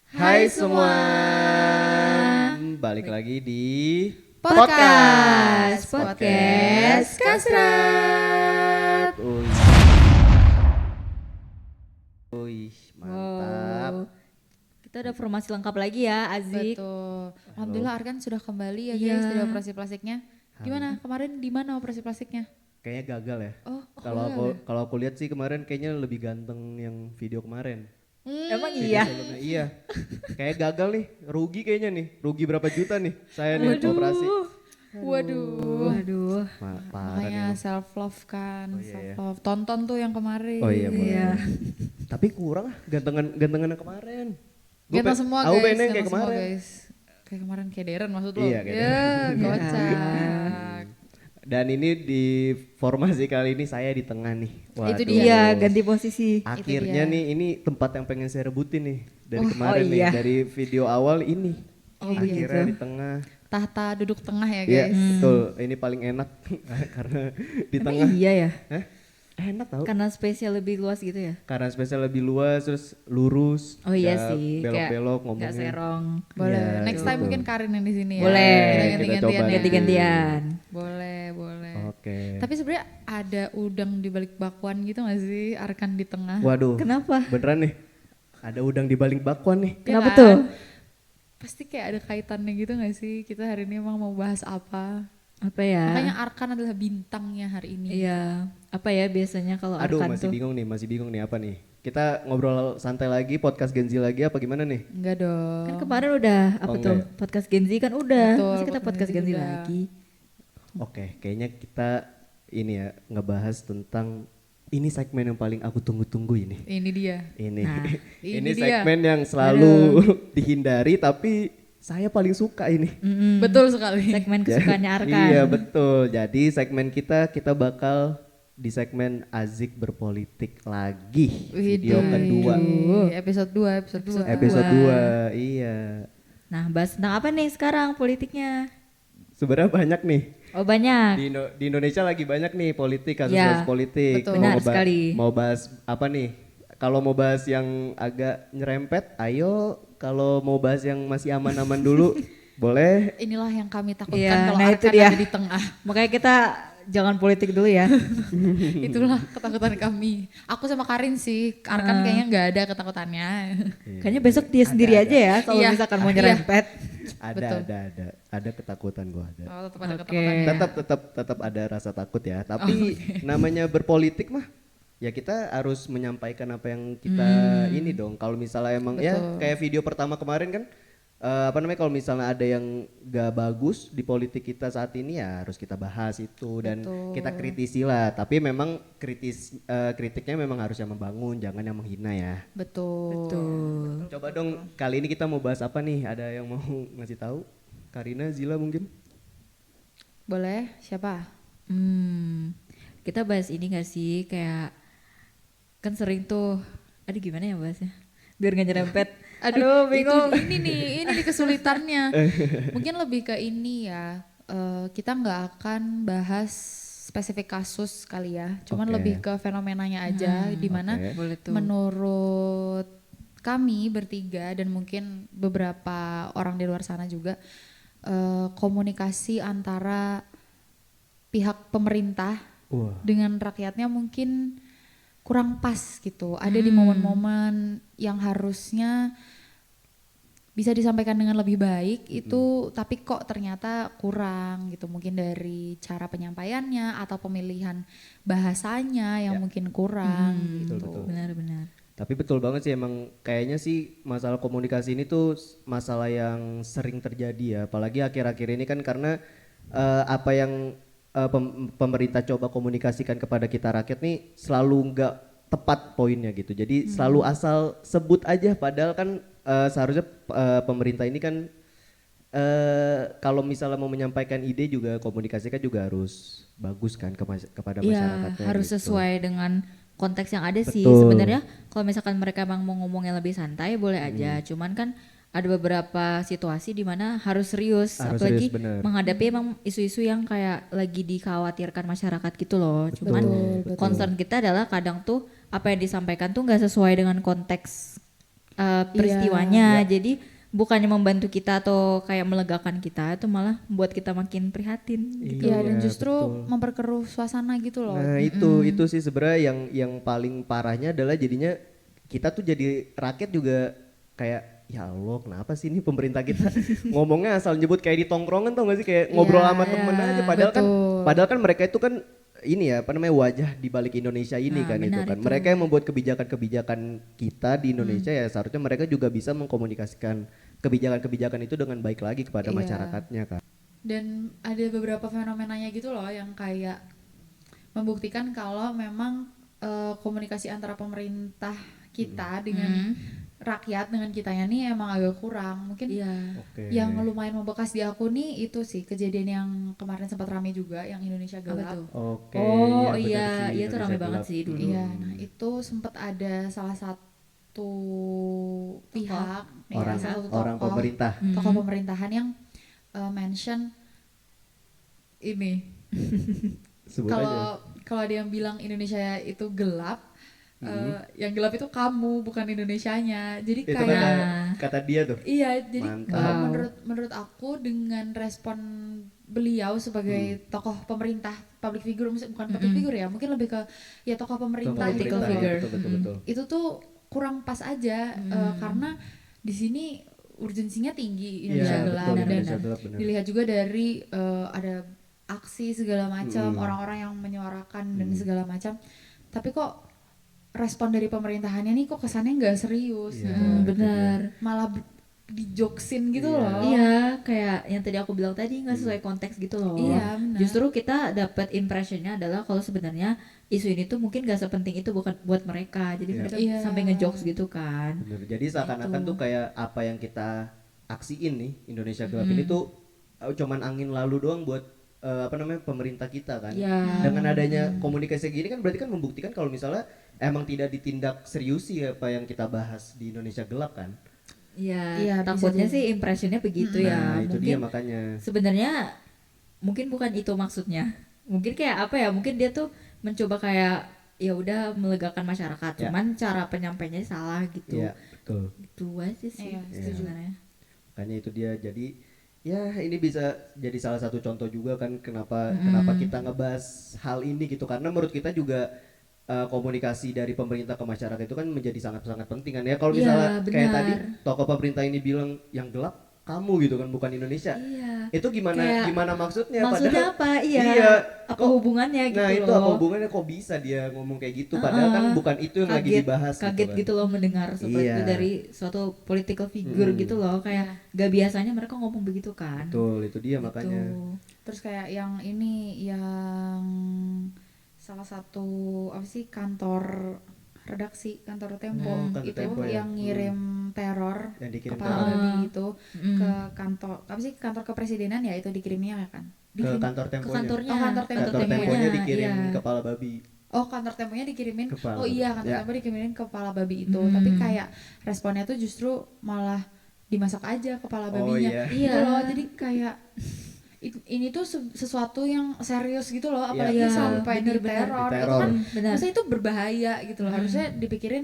Hai semua, balik lagi di Podcast Kasrat. Wih, mantap. Wow. Kita udah formasi lengkap lagi ya, Azik. Betul. Alhamdulillah Arkan sudah kembali ya guys Iya. dari operasi plastiknya. Gimana kemarin di mana operasi plastiknya? Kayaknya gagal ya. Oh, Kalau aku lihat sih kemarin kayaknya lebih ganteng yang video kemarin. Emang Video iya? sebelumnya. Iya. Kayak gagal nih, rugi kayaknya nih. Rugi berapa juta nih saya nih operasi. Waduh. Waduh. Parah nih. Makanya self love kan, Oh, iya, self love. Tonton tuh yang kemarin. Oh iya, boleh. Iya. Tapi kurang gantengan yang kemarin. Ganteng semua Aku guys. pengen kayak ganteng semua, kemarin. guys. Kayak kemarin kayak Deren maksud lo? Iya, kayak Ya, kocak. Dan ini di formasi kali ini saya di tengah nih. Itu Waduh. dia. Iya, ganti posisi. Akhirnya dia. nih ini tempat yang pengen saya rebutin nih dari Oh, kemarin oh nih iya. dari video awal ini. Oh, Akhirnya gitu. di tengah. Tahta duduk tengah ya Iya, guys. betul. Ini paling enak karena di Emang tengah. iya ya? Hah? Enak tau. Karena spesial lebih luas gitu ya? Karena spesial lebih luas terus lurus. Oh iya nggak sih, Belok-belok nggak ngomongnya. serong. Boleh. Iya, Next time betul. mungkin Karin yang di sini ya. Boleh. Kita Kita ganti-gantian coba ya. Ganti-gantian. Boleh, boleh. Oke. Tapi sebenarnya ada udang di balik bakwan gitu gak sih? Arkan di tengah. Waduh. Kenapa? Beneran nih. Ada udang di balik bakwan nih. Ya Kenapa kan? tuh? Pasti kayak ada kaitannya gitu gak sih? Kita hari ini emang mau bahas apa? Apa ya? Makanya Arkan adalah bintangnya hari ini. Iya. Apa ya biasanya kalau Aduh, Arkan masih tuh? bingung nih apa nih. Kita ngobrol santai lagi, podcast Gen Z lagi apa gimana nih? Enggak dong. Kan kemarin udah apa Oh, tuh? enggak Podcast Gen Z kan udah. Betul, Masa kita podcast Gen Z udah. lagi? Oke, kayaknya kita ini ya ngebahas tentang ini segmen yang paling aku tunggu-tunggu ini. Ini dia. Ini. Nah, ini ini dia. segmen yang selalu dihindari tapi saya paling suka ini. Mm-mm. Betul sekali. Segmen kesukaannya Arkan. Iya, betul. Jadi segmen kita bakal di segmen Azik berpolitik lagi. Video Widih. kedua. Episode 2, episode 2. Episode 2. Iya. Nah, bahas tentang apa nih sekarang politiknya? Sebenarnya banyak nih. Oh banyak. Di Indonesia lagi banyak nih politik, kasus-kasus Ya, politik. betul. Benar sekali. Mau bahas apa nih? Kalau mau bahas yang agak nyerempet, ayo. Kalau mau bahas yang masih aman-aman dulu, boleh. Inilah yang kami takutkan Iya, kalau nah itu Arkan dia. ada di tengah. Makanya kita jangan politik dulu ya. Itulah ketakutan kami. Aku sama Karin sih, Arkan kayaknya nggak ada ketakutannya. Kayaknya besok dia sendiri aja ya kalau Iya, misalkan mau iya. nyerempet. Betul. Ada ketakutan gua ada. Oh, tetap ada Oke. ketakutannya. Tetap ada rasa takut ya. Tapi namanya berpolitik mah ya kita harus menyampaikan apa yang kita ini dong. Kalau misalnya emang ya Betul. kayak video pertama kemarin kan apa namanya kalau misalnya ada yang gak bagus di politik kita saat ini ya harus kita bahas itu dan Betul. kita kritisi lah. Tapi memang kritiknya memang harus yang membangun, jangan yang menghina ya. Betul. Tuh. Coba dong kali ini kita mau bahas apa nih? Ada yang mau ngasih tahu? Karina, Zila mungkin? Boleh? Siapa? Kita bahas ini gak sih kayak kan sering tuh, aduh gimana ya bahasnya? Biar gak nyerempet. Aduh, bingung. ini nih kesulitannya. Mungkin lebih ke ini ya. Kita nggak akan bahas spesifik kasus kali ya. Cuman Oke. lebih ke fenomenanya aja, di mana Oke. Boleh tuh. menurut kami bertiga dan mungkin beberapa orang di luar sana juga komunikasi antara pihak pemerintah Wah. dengan rakyatnya mungkin kurang pas gitu. Ada di momen-momen yang harusnya bisa disampaikan dengan lebih baik itu tapi kok ternyata kurang gitu. Mungkin dari cara penyampaiannya atau pemilihan bahasanya yang Ya. mungkin kurang gitu. Betul. Benar-benar. Tapi betul banget sih emang kayaknya sih masalah komunikasi ini tuh masalah yang sering terjadi ya. Apalagi akhir-akhir ini kan karena apa yang pemerintah coba komunikasikan kepada kita rakyat nih selalu nggak tepat poinnya gitu. Jadi selalu asal sebut aja padahal kan seharusnya pemerintah ini kan kalau misalnya mau menyampaikan ide juga komunikasikan juga harus bagus kan kepada Iya, masyarakatnya. harus gitu. sesuai dengan konteks yang ada sih. Betul. Sebenarnya kalau misalkan mereka emang mau ngomongnya lebih santai boleh aja. Cuman kan ada beberapa situasi di mana harus serius, Harus apalagi serius, bener. menghadapi emang isu-isu yang kayak lagi dikhawatirkan masyarakat gitu loh. Cuman betul. concern kita adalah kadang tuh apa yang disampaikan tuh nggak sesuai dengan konteks peristiwanya. Jadi bukannya membantu kita atau kayak melegakan kita, itu malah membuat kita makin prihatin gitu. Iya, dan justru betul. memperkeruh suasana gitu loh. Nah itu sih sebenarnya yang paling parahnya adalah jadinya kita tuh jadi rakyat juga kayak ya Allah kenapa sih ini pemerintah kita ngomongnya asal nyebut kayak di tongkrongan tau gak sih kayak ngobrol Iya, sama temen aja betul. padahal kan mereka itu kan ini ya apa namanya wajah di balik Indonesia ini Nah, kan itu benar kan itu. mereka yang membuat kebijakan-kebijakan kita di Indonesia ya seharusnya mereka juga bisa mengkomunikasikan kebijakan-kebijakan itu dengan baik lagi kepada Iya. masyarakatnya kan. Dan ada beberapa fenomenanya gitu loh yang kayak membuktikan kalau memang komunikasi antara pemerintah kita dengan rakyat dengan kitanya nih emang agak kurang. Mungkin Iya. Oke. yang lumayan membekas di aku nih itu sih kejadian yang kemarin sempat rame juga yang Indonesia Apa Gelap. tuh? Oke. Oh benar iya, sih, iya tuh Indonesia rame banget Gelap. sih dulu. Iya, nah itu sempat ada salah satu pihak, ya, Orang salah satu orang tokoh, pemerintah. tokoh pemerintahan yang mention ini Sebut aja. kalau ada yang bilang Indonesia itu gelap, yang gelap itu kamu bukan Indonesianya. Jadi Itu kayak kata dia tuh. iya, jadi Mantap. menurut aku dengan respon beliau sebagai tokoh pemerintah, public figure, bukan public figure ya, mungkin lebih ke ya tokoh pemerintah gitu Political loh. figure. Betul. Itu tuh kurang pas aja karena di sini urgensinya tinggi Indonesia Iya, Gelap betul, dan Indonesia Gelap, benar. dilihat juga dari ada aksi segala macam, orang-orang yang menyuarakan dan segala macam. Tapi kok respon dari pemerintahannya nih kok kesannya nggak serius Iya, gitu. Benar. Malah dijoksin gitu Iya. loh. Iya, kayak yang tadi aku bilang tadi nggak sesuai konteks gitu loh. Iya, benar. Justru kita dapat impressionnya adalah kalau sebenarnya isu ini tuh mungkin gak sepenting itu bukan buat mereka. Jadi Iya. mereka Iya. sampai ngejokes gitu kan. Bener. Jadi seakan-akan Itu. tuh kayak apa yang kita aksiin nih Indonesia Gelap ini tuh cuman angin lalu doang buat apa namanya pemerintah kita kan. Iya. Dengan adanya komunikasi gini kan berarti kan membuktikan kalau misalnya emang tidak ditindak serius sih apa yang kita bahas di Indonesia Gelap kan. Iya, Iya, bisa takutnya jadi. sih impressionnya begitu Nah, ya. itu Mungkin dia makanya. sebenarnya mungkin bukan itu maksudnya. Mungkin kayak apa ya? Mungkin dia tuh mencoba kayak ya udah melegakan masyarakat. Ya. Cuman cara penyampainya salah gitu. Iya, betul. Itu aja sih Iya, setuju. sebenarnya. Makanya itu dia jadi ya ini bisa jadi salah satu contoh juga kan kenapa kita ngebahas hal ini gitu karena menurut kita juga komunikasi dari pemerintah ke masyarakat itu kan menjadi sangat-sangat penting kan ya kalau Iya, misalnya kayak benar. tadi tokoh pemerintah ini bilang yang gelap kamu gitu kan bukan Indonesia Iya. itu Kayak, gimana maksudnya Maksudnya apa? Iya. iya Apa kok- hubungannya gitu nah itu loh. apa hubungannya kok bisa dia ngomong kayak gitu padahal kan bukan itu yang lagi dibahas Kaget kan. gitu loh mendengar seperti Iya. itu dari suatu political figure gitu loh, kayak gak biasanya mereka ngomong begitu kan. betul itu dia Gitu. makanya Terus kayak yang ini yang salah satu apa sih kantor redaksi kantor Tempo Kantor itu Tempo ya. yang ngirim teror Yang dikirim kepala teror. babi itu ke kantor apa sih kantor kepresidenan ya itu dikirimnya kan ke Dikirim- kantor Ke temponya kantornya, Oh, kantor kantor Temponya, temponya dikirim iya. kepala babi Oh kantor Temponya dikirimin Kepala oh iya babi. kantor Ya. Tempo dikirimin kepala babi itu tapi kayak responnya tuh justru malah dimasak aja kepala Oh, babinya iya. gitu Iya. loh jadi kayak ini tuh sesuatu yang serius gitu loh apalagi Iya, sampai bener-bener. diteror itu Diteror. kan Benar. maksudnya itu berbahaya gitu loh harusnya dipikirin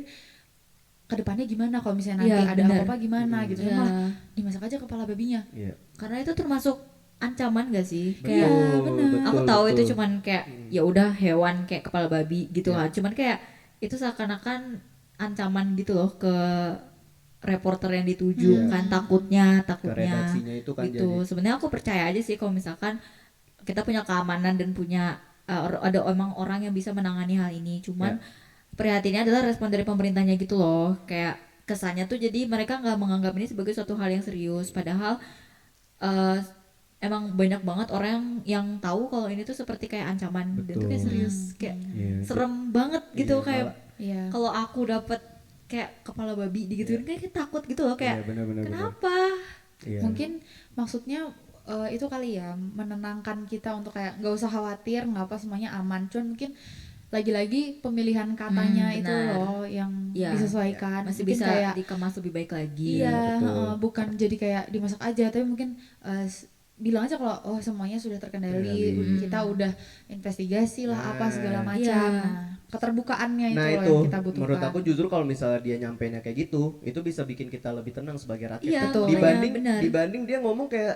kedepannya gimana kalau misalnya nanti Iya, ada benar. apa-apa gimana gitu Iya. malah dimasak aja kepala babinya iya Karena itu termasuk ancaman gak sih? Betul, Kayak bener. aku betul, tahu itu betul. cuman kayak ya udah hewan kayak kepala babi gitu Ya. kan. Cuman kayak itu seakan-akan ancaman gitu loh ke reporter yang dituju kan takutnya redaksinya itu kan gitu. jadi- Sebenarnya aku percaya aja sih kalau misalkan kita punya keamanan dan punya ada emang orang yang bisa menangani hal ini. Cuman prihatinnya adalah respon dari pemerintahnya gitu loh. Kayak kesannya tuh jadi mereka nggak menganggap ini sebagai suatu hal yang serius. Padahal eh, emang banyak banget orang yang tahu kalau ini tuh seperti kayak ancaman dan tuh kayak Betul. serius kayak Iya, serem banget gitu Iya, kayak iya kalau aku dapet kayak kepala babi digituin kayak takut gitu loh iya kayak benar-benar kenapa iya. mungkin maksudnya itu kali ya menenangkan kita untuk kayak nggak usah khawatir nggak apa semuanya aman cuman mungkin lagi-lagi pemilihan katanya itu benar. loh yang Ya, disesuaikan masih Mungkin bisa kayak dikemas lebih baik lagi. iya betul. bukan jadi kayak dimasak aja tapi mungkin bilang aja kalau oh semuanya sudah terkendali Terkendali. kita udah investigasi lah apa segala Nah. macam Iya. nah keterbukaannya Nah itu loh itu yang kita butuhkan. menurut aku justru kalau misalnya dia nyampeinnya kayak gitu, itu bisa bikin kita lebih tenang sebagai rakyat. Iya, Betul. Dibanding benar. dibanding dia ngomong kayak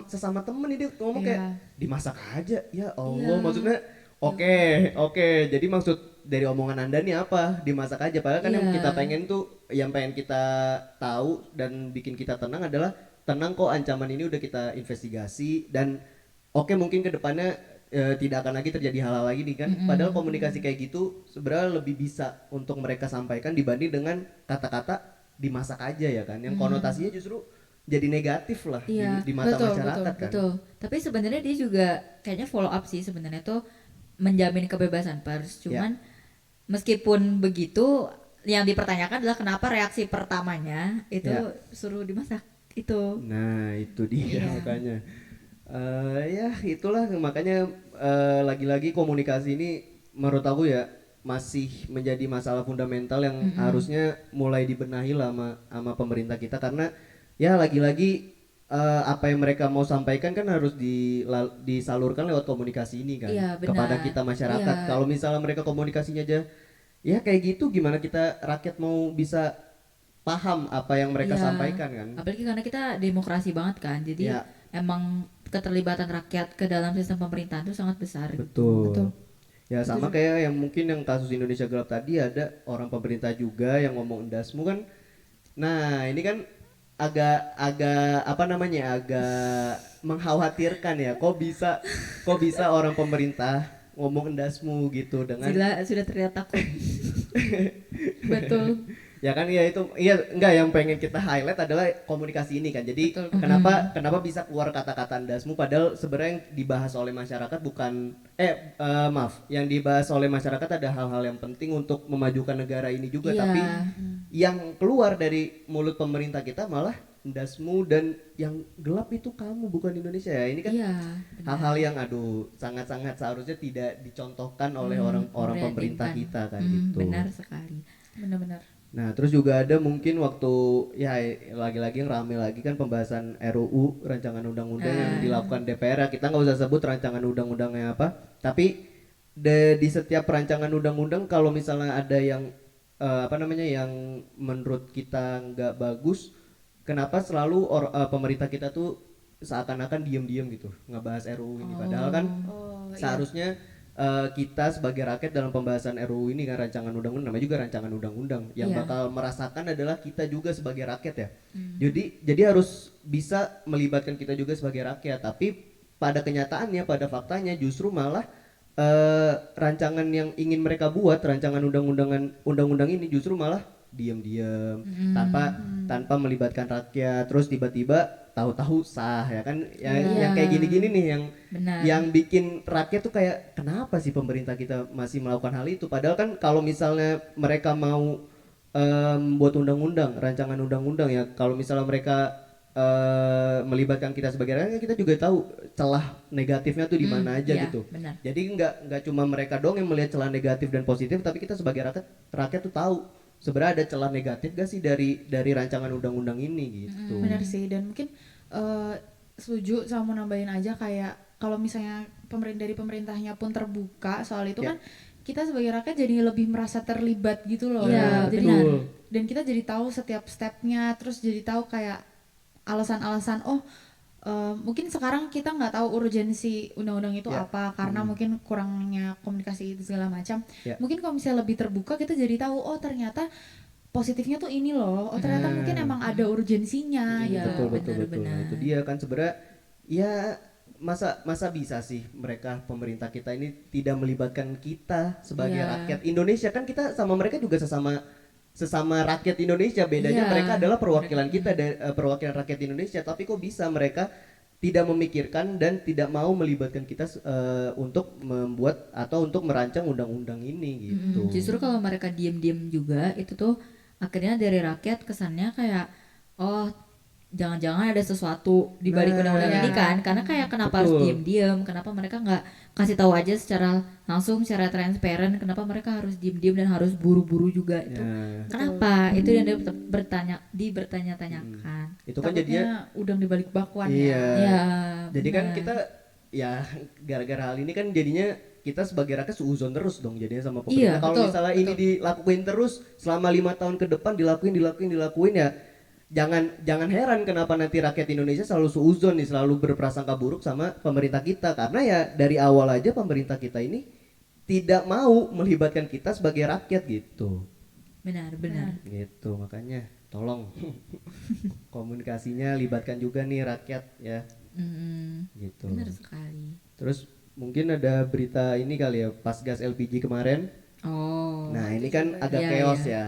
sesama temen ini dia ngomong kayak Iya. dimasak aja. Ya Allah, Iya. maksudnya oke, oke. Jadi maksud dari omongan Anda nih apa? Dimasak aja. Padahal kan yang Iya. kita pengen tuh, yang pengen kita tahu dan bikin kita tenang adalah tenang kok ancaman ini udah kita investigasi dan oke mungkin kedepannya tidak akan lagi terjadi hal-hal lagi nih kan. Padahal komunikasi kayak gitu sebenarnya lebih bisa untuk mereka sampaikan dibanding dengan kata-kata dimasak aja ya kan. Yang konotasinya justru jadi negatif lah Iya, di mata betul, masyarakat kan. Betul. Tapi sebenarnya dia juga kayaknya follow up sih sebenarnya tuh menjamin kebebasan pers. Cuman meskipun begitu yang dipertanyakan adalah kenapa reaksi pertamanya itu Ya. suruh dimasak itu. Nah itu dia Iya. makanya. Ya itulah makanya lagi-lagi komunikasi ini menurut aku ya masih menjadi masalah fundamental yang harusnya mulai dibenahi lah sama pemerintah kita karena ya lagi-lagi apa yang mereka mau sampaikan kan harus disalurkan lewat komunikasi ini kan Iya, benar. kepada kita masyarakat. Iya. Kalau misalnya mereka komunikasinya aja ya kayak gitu gimana kita rakyat mau bisa paham apa yang mereka Iya. sampaikan kan? Apalagi karena kita demokrasi banget kan. Jadi Ya. emang keterlibatan rakyat ke dalam sistem pemerintahan itu sangat besar. Betul. Ya sama kayak yang mungkin yang kasus Indonesia Gelap tadi ada orang pemerintah juga yang ngomong endasmu kan. Nah, ini kan agak apa namanya? Agak mengkhawatirkan ya. Kok bisa orang pemerintah ngomong endasmu gitu dengan Zila sudah terlihat takut. Betul. ya kan ya itu iya enggak yang pengen kita highlight adalah komunikasi ini kan jadi kenapa bisa keluar kata-kata endasmu padahal sebenarnya yang dibahas oleh masyarakat bukan maaf yang dibahas oleh masyarakat ada hal-hal yang penting untuk memajukan negara ini juga Iya. tapi yang keluar dari mulut pemerintah kita malah endasmu dan yang gelap itu kamu bukan Indonesia ya ini kan Iya. hal-hal yang aduh sangat-sangat seharusnya tidak dicontohkan oleh orang-orang pemerintah kita kan gitu. Benar sekali. Benar-benar. Nah, terus juga ada mungkin waktu ya lagi-lagi yang rame lagi kan pembahasan RUU rancangan undang-undang yang dilakukan DPR ya. Kita nggak usah sebut rancangan undang-undangnya apa, tapi di setiap rancangan undang-undang kalau misalnya ada yang apa namanya yang menurut kita nggak bagus, kenapa selalu pemerintah kita tuh seakan-akan diem-diem gitu ngebahas RUU ini padahal kan seharusnya kita sebagai rakyat dalam pembahasan RUU ini kan rancangan undang-undang namanya juga rancangan undang-undang yang Iya. bakal merasakan adalah kita juga sebagai rakyat ya. Jadi harus bisa melibatkan kita juga sebagai rakyat tapi pada kenyataannya pada faktanya justru malah rancangan yang ingin mereka buat rancangan undang-undang ini justru malah diam-diam tanpa melibatkan rakyat terus tiba-tiba tahu-tahu sah ya kan yang kayak gini-gini nih Benar. yang bikin rakyat tuh kayak kenapa sih pemerintah kita masih melakukan hal itu padahal kan kalau misalnya mereka mau buat undang-undang rancangan undang-undang ya kalau misalnya mereka melibatkan kita sebagai rakyat kita juga tahu celah negatifnya tuh di mana aja iya, gitu benar. jadi nggak cuma mereka dong yang melihat celah negatif dan positif tapi kita sebagai rakyat tuh tahu sebenarnya ada celah negatif gak sih dari rancangan undang-undang ini gitu. Benar sih dan mungkin setuju sama mau nambahin aja kayak kalau misalnya dari pemerintahnya pun terbuka soal itu kan kita sebagai rakyat jadi lebih merasa terlibat gitu loh. Iya, Jadi benar. dan kita jadi tahu setiap stepnya terus jadi tahu kayak alasan-alasan mungkin sekarang kita nggak tahu urgensi undang-undang itu apa karena mungkin kurangnya komunikasi itu segala macam. Mungkin kalau misalnya lebih terbuka kita jadi tahu ternyata positifnya tuh ini loh. Ternyata mungkin emang ada urgensinya Iya, gitu. betul. Nah, benar. itu dia kan sebenarnya ya masa bisa sih mereka pemerintah kita ini tidak melibatkan kita sebagai rakyat Indonesia kan kita sama mereka juga sesama rakyat Indonesia bedanya Iya. mereka adalah perwakilan kita perwakilan rakyat Indonesia tapi kok bisa mereka tidak memikirkan dan tidak mau melibatkan kita untuk membuat atau untuk merancang undang-undang ini gitu. Justru kalau mereka diem-diem juga itu tuh akhirnya dari rakyat kesannya kayak jangan-jangan ada sesuatu di balik undang-undang ini kan karena kayak kenapa harus diem-diem kenapa mereka nggak kasih tahu aja secara langsung secara transparan kenapa mereka harus diem-diem dan harus buru-buru juga itu kenapa itu yang dibertanya-tanyakan Itu kan jadinya udang di balik bakwan iya. ya Jadi kan kita ya gara-gara hal ini kan jadinya kita sebagai rakyat suuzon terus dong jadinya sama Iya, pemerintah. Kalau betul, misalnya ini dilakuin terus selama 5 tahun ke depan dilakuin ya, jangan heran kenapa nanti rakyat Indonesia selalu suuzon nih, selalu berprasangka buruk sama pemerintah kita, karena ya dari awal aja pemerintah kita ini tidak mau melibatkan kita sebagai rakyat gitu. benar. Gitu, makanya tolong komunikasinya libatkan juga nih rakyat ya, gitu. Benar sekali. Terus mungkin ada berita ini kali ya, pas gas LPG kemarin. Oh, Nah, ini kan agak Iya, chaos iya. ya.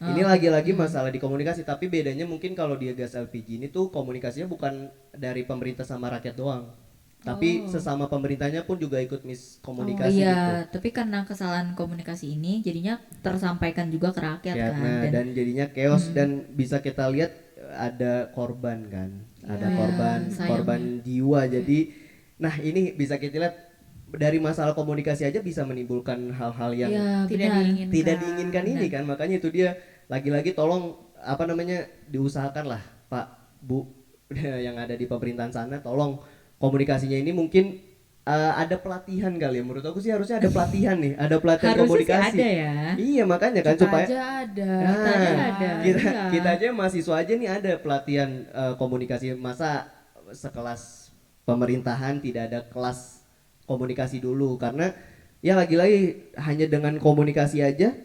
Ini lagi-lagi masalah di komunikasi, tapi bedanya mungkin kalau dia gas LPG ini tuh komunikasinya bukan dari pemerintah sama rakyat doang. Tapi sesama pemerintahnya pun juga ikut miskomunikasi gitu. iya, tapi karena kesalahan komunikasi ini jadinya tersampaikan juga ke rakyat Ya, kan. nah, dan jadinya chaos dan bisa kita lihat ada korban kan. Ada korban jiwa. Jadi nah, ini bisa kita lihat dari masalah komunikasi aja bisa menimbulkan hal-hal yang Iya, Tidak benar. diinginkan. tidak diinginkan ini kan. Makanya itu dia lagi-lagi tolong apa namanya diusahakan lah Pak Bu yang ada di pemerintahan sana, tolong komunikasinya ini mungkin ada pelatihan kali ya. Menurut aku sih harusnya ada pelatihan nih, ada pelatihan Harusnya sih komunikasi. ada ya. Iya, makanya kan Kita supaya aja ada. ada. kita Iya. kita aja mahasiswa aja nih ada pelatihan komunikasi. Masa sekelas pemerintahan tidak ada kelas komunikasi dulu, karena ya lagi-lagi hanya dengan komunikasi aja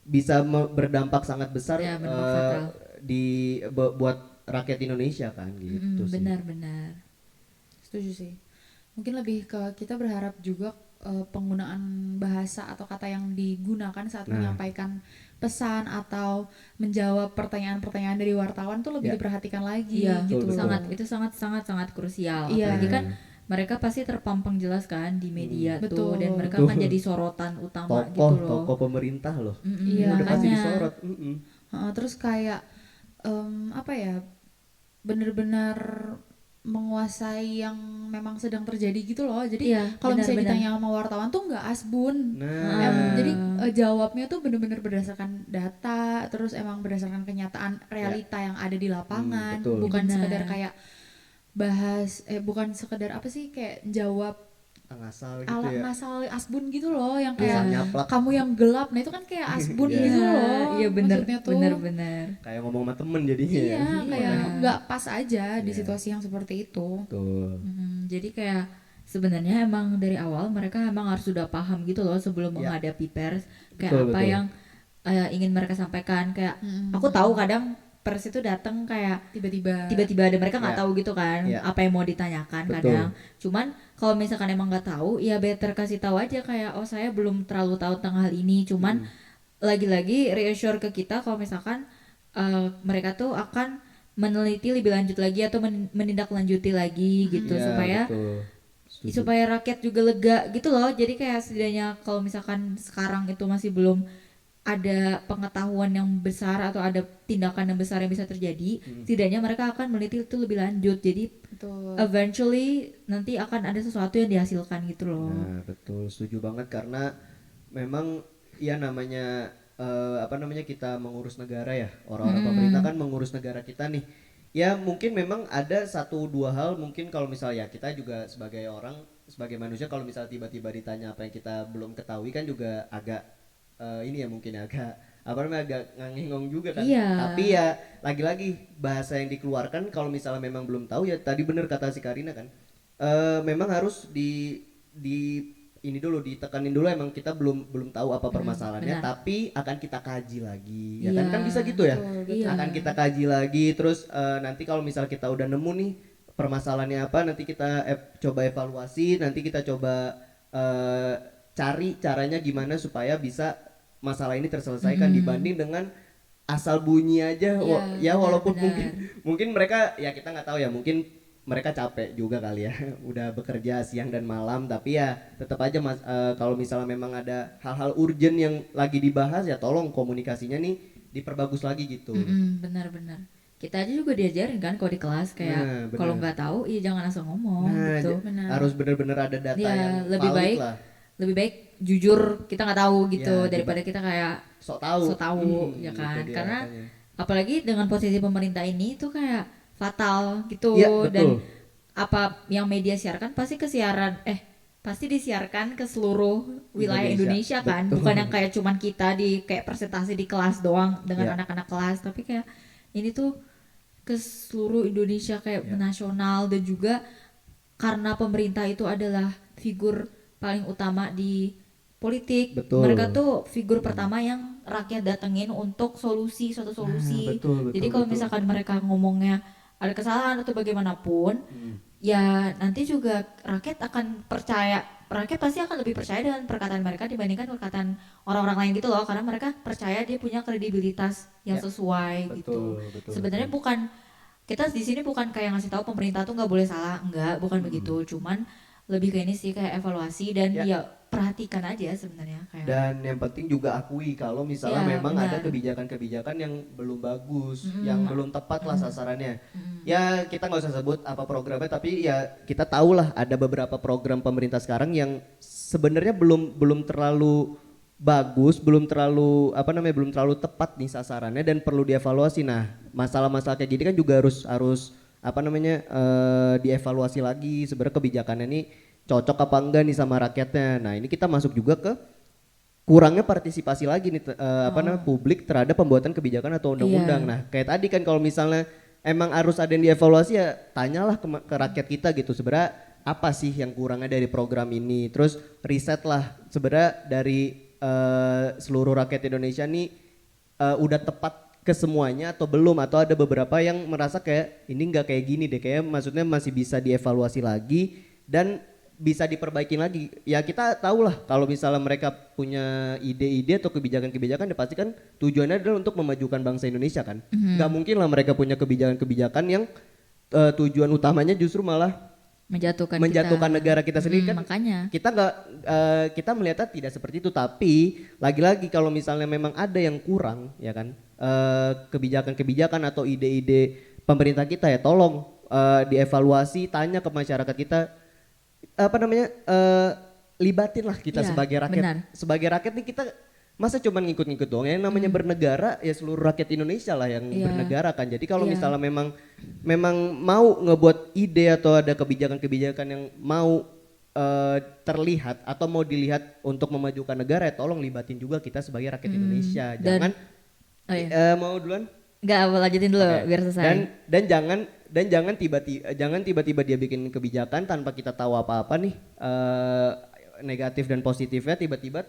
bisa berdampak sangat besar Ya, berdampak fatal. buat rakyat Indonesia kan gitu sih. Benar. Setuju sih. Mungkin lebih ke kita berharap juga penggunaan bahasa atau kata yang digunakan saat menyampaikan pesan atau menjawab pertanyaan-pertanyaan dari wartawan tuh lebih Ya. diperhatikan lagi Iya, gitu. itu sangat krusial. Iya. Apalagi kan mereka pasti terpampang jelas kan di media tuh, Betul. dan mereka Betul. akan jadi sorotan utama gitu loh. Tokoh pemerintah loh. Iya, Udah pasti makanya. disorot. Terus kayak apa ya, bener-bener menguasai yang memang sedang terjadi gitu loh. Jadi Iya, kalau misalnya benar-benar. ditanya sama wartawan tuh nggak asbun. Nah, Jadi jawabnya tuh bener-bener berdasarkan data, terus emang berdasarkan kenyataan realita yang ada di lapangan, betul. bukan Benar. sekedar kayak bukan sekedar apa sih, kayak jawab ngasal gitu ala ya. ngasal asbun gitu loh, yang Asal kayak nyaplak. kamu yang gelap. Nah itu kan kayak asbun Iya. gitu loh. Iya, maksudnya tuh. benar. Kayak ngomong sama temen jadinya ya. Iya, kayak nggak pas aja di Iya. situasi yang seperti itu. Betul. Jadi kayak sebenarnya emang dari awal mereka emang harus sudah paham gitu loh sebelum menghadapi pers kayak Betul, apa betul. yang ingin mereka sampaikan. Kayak aku tahu kadang pers itu datang kayak tiba-tiba ada mereka nggak Ya. tahu gitu kan Ya. apa yang mau ditanyakan. Betul. Kadang cuman kalau misalkan emang nggak tahu ya better kasih tahu aja kayak oh saya belum terlalu tahu tentang hal ini, cuman lagi-lagi reassure ke kita kalau misalkan mereka tuh akan meneliti lebih lanjut lagi atau menindaklanjuti lagi gitu Iya, supaya betul. Setuju. supaya rakyat juga lega gitu loh. Jadi kayak setidaknya kalau misalkan sekarang itu masih belum ada pengetahuan yang besar atau ada tindakan yang besar yang bisa terjadi, setidaknya mereka akan meneliti itu lebih lanjut. Jadi Betul. eventually nanti akan ada sesuatu yang dihasilkan gitu loh. Nah, betul, setuju banget karena memang ya namanya apa namanya kita mengurus negara ya, orang-orang pemerintah kan mengurus negara kita nih. Ya mungkin memang ada satu dua hal mungkin kalau misalnya kita juga sebagai orang, sebagai manusia kalau misalnya tiba-tiba ditanya apa yang kita belum ketahui kan juga agak ini ya mungkin agak apa namanya agak ngangengong juga kan. Iya. Tapi ya lagi-lagi bahasa yang dikeluarkan kalau misalnya memang belum tahu ya tadi bener kata si Karina kan. Memang harus di ini dulu ditekanin dulu emang kita belum tahu apa permasalahannya, benar. tapi akan kita kaji lagi ya Iya, kan bisa gitu ya. Iya. Akan kita kaji lagi terus nanti kalau misal kita udah nemu nih permasalahannya apa, nanti kita coba evaluasi, nanti kita coba cari caranya gimana supaya bisa masalah ini terselesaikan dibanding dengan asal bunyi aja. Ya walaupun benar. mungkin mereka ya kita nggak tahu ya, mungkin mereka capek juga kali ya udah bekerja siang dan malam, tapi ya tetap aja kalau misalnya memang ada hal-hal urgent yang lagi dibahas ya tolong komunikasinya nih diperbagus lagi gitu. Benar. Kita aja juga diajarin kan kalau di kelas kayak Nah, benar. kalau nggak tahu ya jangan asal ngomong Nah, gitu. harus bener-bener ada data Ya, yang lebih valid baik lah. lebih baik jujur kita nggak tahu gitu Ya, daripada kita kayak Sok tahu. so tahu ya Itu kan, dia karena makanya. apalagi dengan posisi pemerintah ini tuh kayak fatal gitu. Iya, betul. Dan apa yang media siarkan pasti kesiaran pasti disiarkan ke seluruh wilayah Indonesia kan, Betul. bukan yang kayak cuman kita di kayak presentasi di kelas doang dengan Ya. anak-anak kelas, tapi kayak ini tuh ke seluruh Indonesia kayak Ya. nasional. Dan juga karena pemerintah itu adalah figur paling utama di politik, Betul. mereka tuh figur pertama yang rakyat datengin untuk suatu solusi. betul, Jadi kalau betul. misalkan mereka ngomongnya ada kesalahan atau bagaimanapun, ya nanti juga rakyat akan percaya, rakyat pasti akan lebih percaya dengan perkataan mereka dibandingkan perkataan orang-orang lain gitu loh, karena mereka percaya dia punya kredibilitas yang Ya. sesuai gitu. Sebenarnya bukan, kita di sini bukan kayak ngasih tahu pemerintah tuh nggak boleh salah, enggak, bukan begitu, cuman lebih ke ini sih kayak evaluasi dan Ya. ya perhatikan aja sebenarnya kayak. Dan yang penting juga akui kalau misalnya Ya, memang ada benar. kebijakan-kebijakan yang belum bagus, yang belum tepat lah sasarannya. Ya kita nggak usah sebut apa programnya, tapi ya kita tahu lah ada beberapa program pemerintah sekarang yang sebenarnya belum terlalu bagus, belum terlalu tepat nih sasarannya dan perlu dievaluasi. Nah masalah-masalah kayak gini kan juga harus dievaluasi lagi sebenarnya kebijakannya ini cocok apa enggak nih sama rakyatnya. Nah ini kita masuk juga ke kurangnya partisipasi lagi nih publik terhadap pembuatan kebijakan atau undang-undang. Iya. Nah kayak tadi kan kalau misalnya emang harus ada yang dievaluasi ya tanyalah ke rakyat kita gitu sebenarnya apa sih yang kurangnya dari program ini. Terus riset lah sebenarnya dari seluruh rakyat Indonesia nih udah tepat ke semuanya atau belum, atau ada beberapa yang merasa kayak ini nggak kayak gini deh, kayak maksudnya masih bisa dievaluasi lagi dan bisa diperbaiki lagi. Ya kita tahu lah kalau misalnya mereka punya ide-ide atau kebijakan-kebijakan ya pasti kan tujuannya adalah untuk memajukan bangsa Indonesia kan. Nggak mungkin lah mereka punya kebijakan-kebijakan yang tujuan utamanya justru malah menjatuhkan negara kita sendiri kan. Makanya Kita nggak kita melihatnya tidak seperti itu, tapi lagi-lagi kalau misalnya memang ada yang kurang ya kan kebijakan-kebijakan atau ide-ide pemerintah kita ya tolong dievaluasi, tanya ke masyarakat kita libatin lah kita Iya, sebagai rakyat. benar. Sebagai rakyat nih kita masa cuma ngikut-ngikut doang, yang namanya bernegara ya seluruh rakyat Indonesia lah yang Iya. bernegara kan. Jadi kalau Iya. misalnya memang mau ngebuat ide atau ada kebijakan-kebijakan yang mau terlihat atau mau dilihat untuk memajukan negara ya tolong libatin juga kita sebagai rakyat Indonesia. Dan- Jangan oh iya. mau duluan? Nggak, aku lanjutin dulu Oke. biar selesai. Dan jangan tiba-tiba dia bikin kebijakan tanpa kita tahu apa-apa nih negatif dan positifnya, tiba-tiba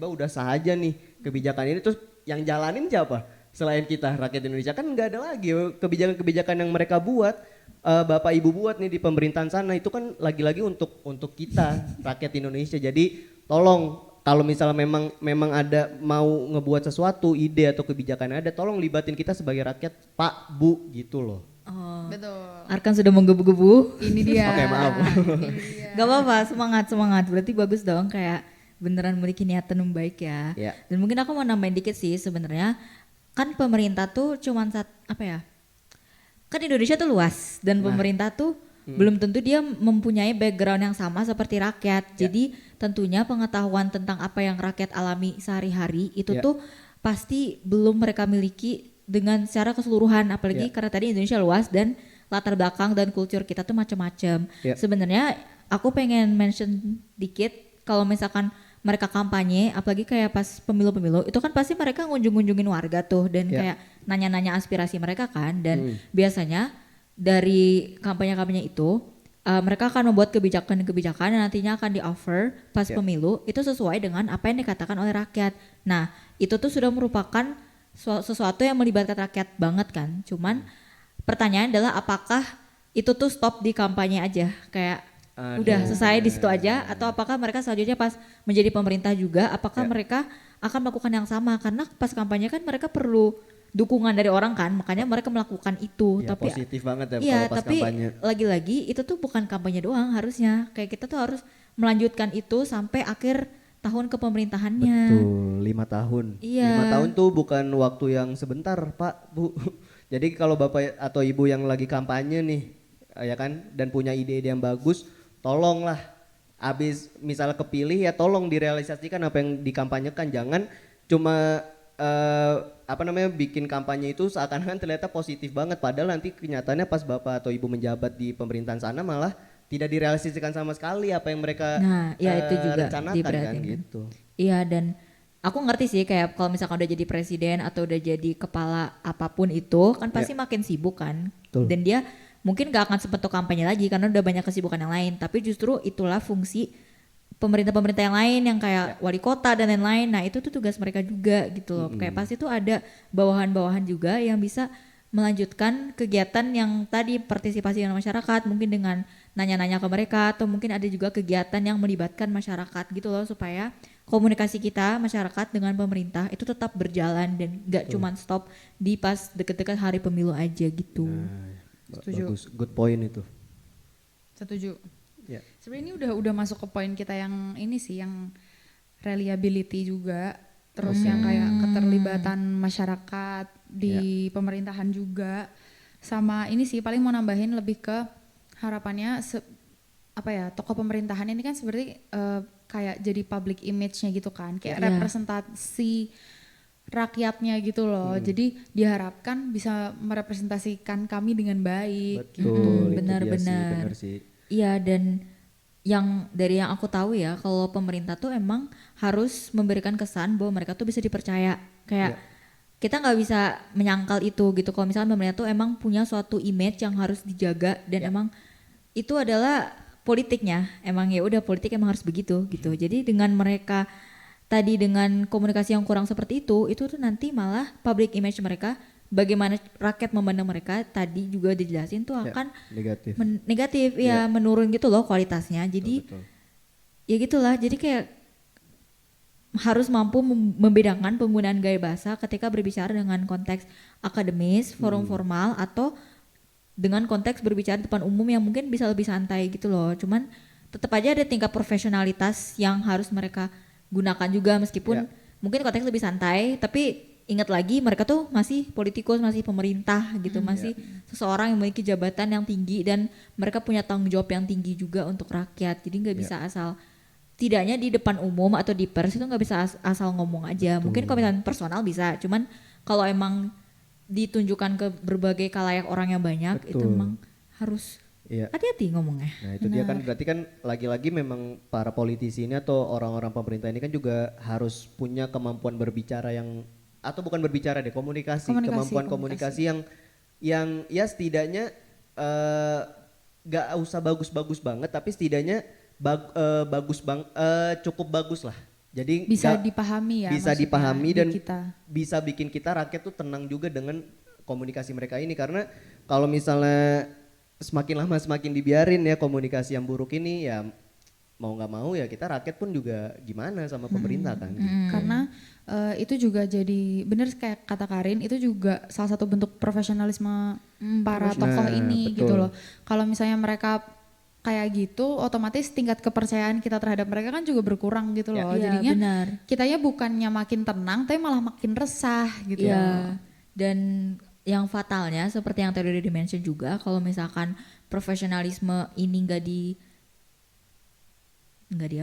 udah sah aja nih kebijakan ini, terus yang jalanin siapa selain kita rakyat Indonesia? Kan nggak ada lagi kebijakan-kebijakan yang mereka buat, bapak ibu buat nih di pemerintahan sana itu kan lagi-lagi untuk kita rakyat Indonesia. Jadi tolong kalau misalnya memang ada mau ngebuat sesuatu ide atau kebijakan ada, tolong libatin kita sebagai rakyat Pak Bu gitu loh. Oh. Betul. Arkan sudah menggebu-gebu. Ini dia. Oke, maaf. Ini dia. Gak apa-apa, semangat. Berarti bagus dong, kayak beneran memiliki niatan yang baik ya. Ya. Dan mungkin aku mau nambahin dikit sih sebenarnya. Kan pemerintah tuh cuman kan Indonesia tuh luas dan pemerintah tuh belum tentu dia mempunyai background yang sama seperti rakyat. Jadi tentunya pengetahuan tentang apa yang rakyat alami sehari-hari itu Ya. tuh pasti belum mereka miliki dengan secara keseluruhan, apalagi Ya. karena tadi Indonesia luas dan latar belakang dan kultur kita tuh macam-macam. Ya. Sebenarnya aku pengen mention dikit kalau misalkan mereka kampanye, apalagi kayak pas pemilu-pemilu, itu kan pasti mereka ngunjung-ngunjungin warga tuh dan Ya. kayak nanya-nanya aspirasi mereka kan. Dan biasanya dari kampanye-kampanye itu mereka akan membuat kebijakan-kebijakan yang nantinya akan di-offer pas Ya. pemilu itu sesuai dengan apa yang dikatakan oleh rakyat. Nah itu tuh sudah merupakan sesuatu yang melibatkan rakyat banget kan. Cuman pertanyaan adalah apakah itu tuh stop di kampanye aja, kayak udah selesai di situ aja, atau apakah mereka selanjutnya pas menjadi pemerintah juga apakah Ya. mereka akan melakukan yang sama, karena pas kampanye kan mereka perlu dukungan dari orang kan, makanya mereka melakukan itu. Ya, tapi positif banget ya iya, kalau pas tapi kampanye. lagi-lagi itu tuh bukan kampanye doang harusnya, kayak kita tuh harus melanjutkan itu sampai akhir tahun kepemerintahannya. Betul, 5 tahun. Iya. 5 tahun tuh bukan waktu yang sebentar, Pak, Bu. Jadi kalau Bapak atau Ibu yang lagi kampanye nih, ya kan, dan punya ide-ide yang bagus, tolonglah. Abis misalnya kepilih ya tolong direalisasikan apa yang dikampanyekan. Jangan cuma bikin kampanye itu seakan-akan ternyata positif banget, padahal nanti kenyataannya pas Bapak atau Ibu menjabat di pemerintahan sana malah tidak direalisasikan sama sekali apa yang mereka Nah, ya itu juga rencanakan kan diperhatiin kan. gitu. Iya, dan aku ngerti sih kayak kalau misalkan udah jadi presiden atau udah jadi kepala apapun itu kan pasti makin sibuk kan. Betul. Dan dia mungkin gak akan sempet tuh kampanye lagi karena udah banyak kesibukan yang lain. Tapi justru itulah fungsi pemerintah-pemerintah yang lain yang kayak wali kota dan lain-lain. Nah itu tuh tugas mereka juga gitu loh. Kayak pasti tuh ada bawahan-bawahan juga yang bisa melanjutkan kegiatan yang tadi partisipasi dengan masyarakat, mungkin dengan nanya-nanya ke mereka, atau mungkin ada juga kegiatan yang melibatkan masyarakat gitu loh, supaya komunikasi kita masyarakat dengan pemerintah itu tetap berjalan dan gak cuman stop di pas deket-deket hari pemilu aja gitu. Setuju. Bagus, good point itu. Setuju. Ya. Sebenarnya ini udah masuk ke poin kita yang ini sih, yang reliability juga, terus yang kayak keterlibatan masyarakat di pemerintahan juga, sama ini sih paling mau nambahin lebih ke harapannya apa ya, tokoh pemerintahan ini kan seperti kayak jadi public image-nya gitu kan, kayak Iya. representasi rakyatnya gitu loh. Jadi diharapkan bisa merepresentasikan kami dengan baik. Betul, itu benar, dia sih, benar. benar sih. Iya, dan yang dari yang aku tahu ya, kalau pemerintah tuh emang harus memberikan kesan bahwa mereka tuh bisa dipercaya. Kayak kita nggak bisa menyangkal itu gitu. Kalau misalnya pemerintah tuh emang punya suatu image yang harus dijaga dan emang itu adalah politiknya. Emang ya udah, politik emang harus begitu gitu. Jadi dengan mereka tadi dengan komunikasi yang kurang seperti itu tuh nanti malah public image mereka, bagaimana rakyat memandang mereka tadi juga dijelasin tuh akan Negatif. negatif ya, menurun gitu loh kualitasnya. Jadi Betul. ya gitulah, jadi kayak harus mampu membedakan penggunaan gaya bahasa ketika berbicara dengan konteks akademis, forum formal, atau dengan konteks berbicara di depan umum yang mungkin bisa lebih santai gitu loh. Cuman tetap aja ada tingkat profesionalitas yang harus mereka gunakan juga, meskipun mungkin konteks lebih santai, tapi ingat lagi mereka tuh masih politikus, masih pemerintah gitu, masih seseorang yang memiliki jabatan yang tinggi dan mereka punya tanggung jawab yang tinggi juga untuk rakyat. Jadi nggak bisa asal, tidaknya di depan umum atau di pers itu nggak bisa asal ngomong aja. Mungkin kalau misalnya personal bisa, cuman kalau emang ditunjukkan ke berbagai kalayak orang yang banyak, itu emang harus hati-hati ngomongnya. Nah itu dia kan, berarti kan lagi-lagi memang para politisi ini atau orang-orang pemerintah ini kan juga harus punya kemampuan berbicara yang, atau bukan berbicara deh, kemampuan komunikasi yang ya setidaknya gak usah bagus-bagus banget, tapi setidaknya cukup bagus lah. Jadi Bisa dipahami ya. bisa maksudnya dipahami di dan kita. bisa bikin kita rakyat tuh tenang juga dengan komunikasi mereka ini, karena kalau misalnya semakin lama semakin dibiarin ya komunikasi yang buruk ini, ya mau nggak mau ya kita rakyat pun juga gimana sama pemerintah kan. Karena itu juga jadi bener kayak kata Karin, itu juga salah satu bentuk profesionalisme para tokoh ini betul. gitu loh. Kalau misalnya mereka kayak gitu, otomatis tingkat kepercayaan kita terhadap mereka kan juga berkurang gitu loh. Iya, Jadinya benar. kitanya bukannya makin tenang, tapi malah makin resah gitu. Iya, dan yang fatalnya seperti yang tadi udah di-mention juga, kalau misalkan profesionalisme ini nggak di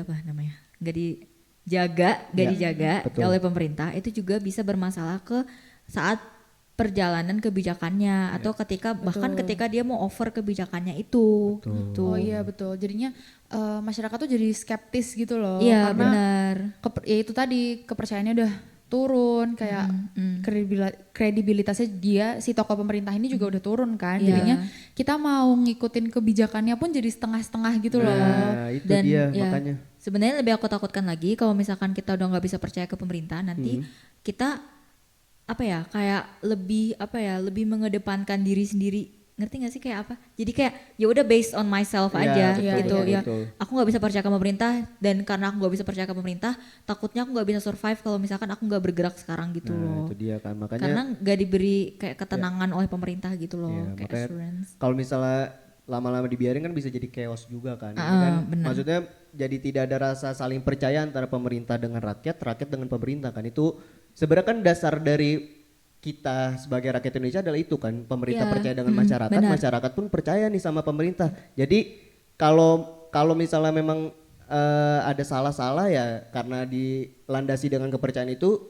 apa namanya, nggak dijaga betul. oleh pemerintah, itu juga bisa bermasalah ke saat perjalanan kebijakannya atau bahkan ketika dia mau over kebijakannya itu. Gitu. Oh iya betul. Jadinya masyarakat tuh jadi skeptis gitu loh. Iya, karena benar. ya itu tadi, kepercayaannya udah turun, kayak kredibilitasnya dia si tokoh pemerintah ini juga udah turun kan. Iya. Jadinya kita mau ngikutin kebijakannya pun jadi setengah-setengah gitu loh. Nah itu Dan dia ya, makanya. sebenarnya lebih aku takutkan lagi kalau misalkan kita udah nggak bisa percaya ke pemerintah, nanti kita lebih mengedepankan diri sendiri. Ngerti gak sih kayak apa? Jadi kayak ya udah based on myself aja gitu ya. betul. Aku nggak bisa percaya ke pemerintah, dan karena aku nggak bisa percaya ke pemerintah, takutnya aku nggak bisa survive kalau misalkan aku nggak bergerak sekarang gitu loh. Itu dia kan, makanya Karena nggak diberi kayak ketenangan oleh pemerintah gitu loh, kayak makanya assurance. kalau misalnya lama-lama dibiarin kan bisa jadi chaos juga kan. Ini kan maksudnya jadi tidak ada rasa saling percaya antara pemerintah dengan rakyat dengan pemerintah kan. Itu sebenarnya kan dasar dari kita sebagai rakyat Indonesia adalah itu kan, pemerintah percaya dengan masyarakat, masyarakat pun percaya nih sama pemerintah. Jadi kalau misalnya memang ada salah-salah ya karena dilandasi dengan kepercayaan itu,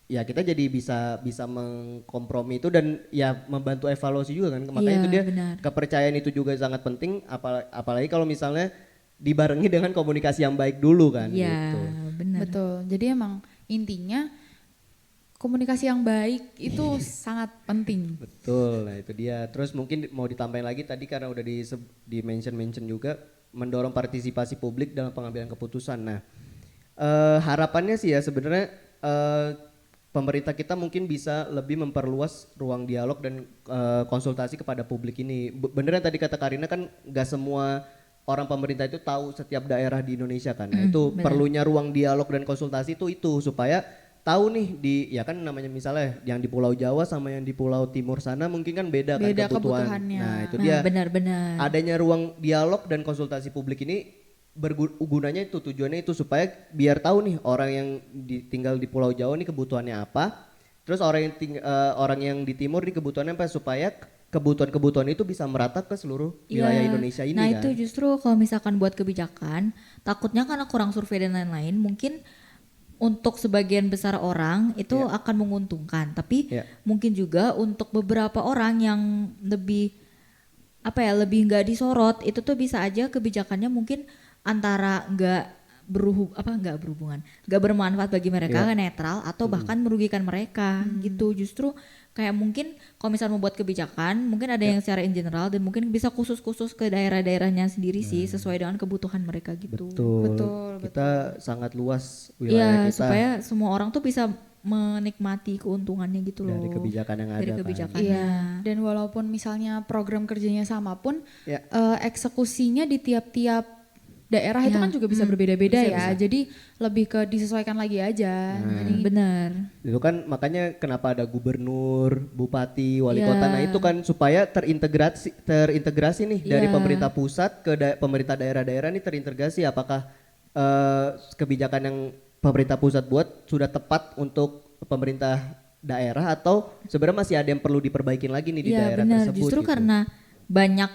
ya kita jadi bisa mengkompromi itu dan ya membantu evaluasi juga kan. Makanya Iya, itu dia benar. kepercayaan itu juga sangat penting apalagi kalau misalnya dibarengi dengan komunikasi yang baik dulu kan Iya, gitu. benar. Betul. Jadi emang intinya komunikasi yang baik itu sangat penting. Betul. Nah, itu dia. Terus mungkin mau ditambahin lagi tadi karena udah di mention juga mendorong partisipasi publik dalam pengambilan keputusan. Nah, harapannya sih ya sebenarnya pemerintah kita mungkin bisa lebih memperluas ruang dialog dan konsultasi kepada publik ini. Bener yang tadi kata Karina kan nggak semua orang pemerintah itu tahu setiap daerah di Indonesia kan. Nah, itu benar. perlunya ruang dialog dan konsultasi itu supaya tahu nih ya kan namanya misalnya yang di Pulau Jawa sama yang di Pulau Timur sana mungkin kan beda kan Beda kebutuhan. kebutuhannya. Nah, itu Nah, dia benar-benar. adanya ruang dialog dan konsultasi publik ini gunanya itu tujuannya itu supaya biar tahu nih orang yang tinggal di Pulau Jawa nih kebutuhannya apa, terus orang yang di timur nih kebutuhannya apa supaya kebutuhan itu bisa merata ke seluruh wilayah Iya. Indonesia ini Nah kan. itu justru kalau misalkan buat kebijakan, takutnya karena kurang survei dan lain-lain, mungkin untuk sebagian besar orang itu akan menguntungkan, tapi Iya. mungkin juga untuk beberapa orang yang lebih lebih nggak disorot, itu tuh bisa aja kebijakannya mungkin antara nggak berhubungan, nggak bermanfaat bagi mereka, netral atau bahkan merugikan mereka gitu. Justru kayak mungkin kalau misalnya membuat kebijakan, mungkin ada yang secara in general dan mungkin bisa khusus ke daerah-daerahnya sendiri sih sesuai dengan kebutuhan mereka gitu. Betul. Kita sangat luas Iya, wilayah kita supaya semua orang tuh bisa menikmati keuntungannya gitu loh. dari kebijakan yang Dari ada kebijakannya. Iya. Dan walaupun misalnya program kerjanya sama pun Ya. eksekusinya di tiap-tiap daerah itu Ya, kan juga bisa berbeda-beda bisa, ya. Jadi lebih ke disesuaikan lagi aja. Jadi Benar. Itu kan makanya kenapa ada gubernur, bupati, wali Iya. kota. Nah, itu kan supaya terintegrasi nih dari Iya. pemerintah pusat ke pemerintah daerah-daerah nih terintegrasi apakah kebijakan yang pemerintah pusat buat sudah tepat untuk pemerintah daerah atau sebenarnya masih ada yang perlu diperbaikin lagi nih di Iya daerah benar. tersebut Justru gitu. karena banyak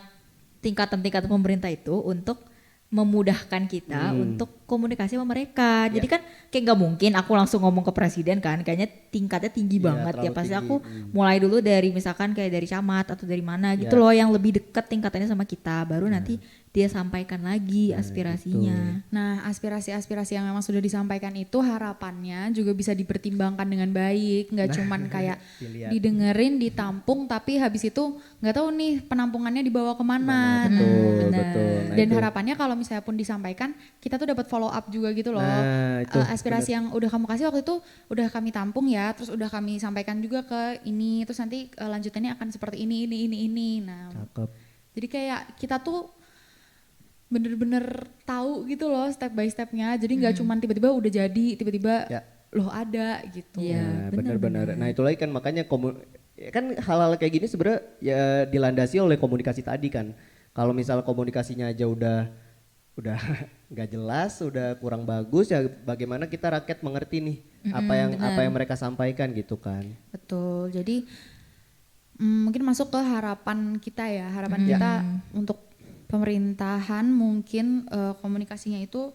tingkatan-tingkatan pemerintah itu untuk memudahkan kita untuk komunikasi sama mereka. Jadi kan kayak nggak mungkin aku langsung ngomong ke presiden kan, kayaknya tingkatnya tinggi Iya, banget ya. terlalu Pasti tinggi. aku mulai dulu dari misalkan kayak dari camat atau dari mana gitu Iya. loh yang lebih deket tingkatannya sama kita. Baru nanti dia sampaikan lagi aspirasinya. nah, aspirasi-aspirasi yang memang sudah disampaikan itu harapannya juga bisa dipertimbangkan dengan baik, nggak cuman kayak dilihat. didengerin, ditampung tapi habis itu nggak tahu nih penampungannya dibawa kemana. Betul, benar. betul. Nah, Dan itu. harapannya kalau misalnya pun disampaikan, kita tuh dapat follow up juga gitu loh. Nah, itu, Aspirasi yang udah kamu kasih waktu itu udah kami tampung ya, terus udah kami sampaikan juga ke ini, terus nanti lanjutannya akan seperti ini. Nah, Cakep. jadi kayak kita tuh bener-bener tahu gitu loh step by stepnya. Jadi nggak cuman tiba-tiba udah jadi, tiba-tiba Ya. loh ada gitu. Iya. Ya, benar, benar-benar. Nah, itu lagi kan makanya ya kan hal-hal kayak gini sebenarnya ya dilandasi oleh komunikasi tadi kan. Kalau misal komunikasinya aja udah nggak jelas, udah kurang bagus ya bagaimana kita rakyat mengerti nih apa yang mereka sampaikan gitu kan. Betul. Jadi mungkin masuk ke harapan kita ya. Harapan kita untuk pemerintahan mungkin komunikasinya itu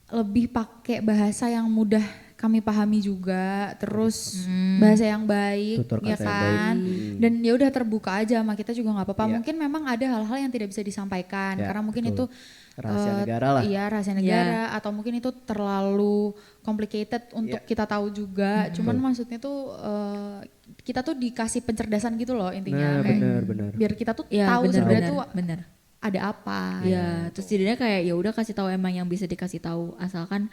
lebih pakai bahasa yang mudah kami pahami juga, terus bahasa yang baik, Tutur ya kata yang kan. baik. Dan ya udah terbuka aja sama kita juga nggak apa-apa. Iya. Mungkin memang ada hal-hal yang tidak bisa disampaikan Ya, karena mungkin betul. itu Rahasia negara lah. Iya, rahasia negara atau mungkin itu terlalu complicated untuk kita tahu juga. Cuman maksudnya tuh kita tuh dikasih pencerdasan gitu loh intinya. Nah, Kayak benar. biar kita tuh Iya, tahu sebenarnya tuh benar. ada apa. Iya, terus jadinya kayak ya udah kasih tahu emang yang bisa dikasih tahu asalkan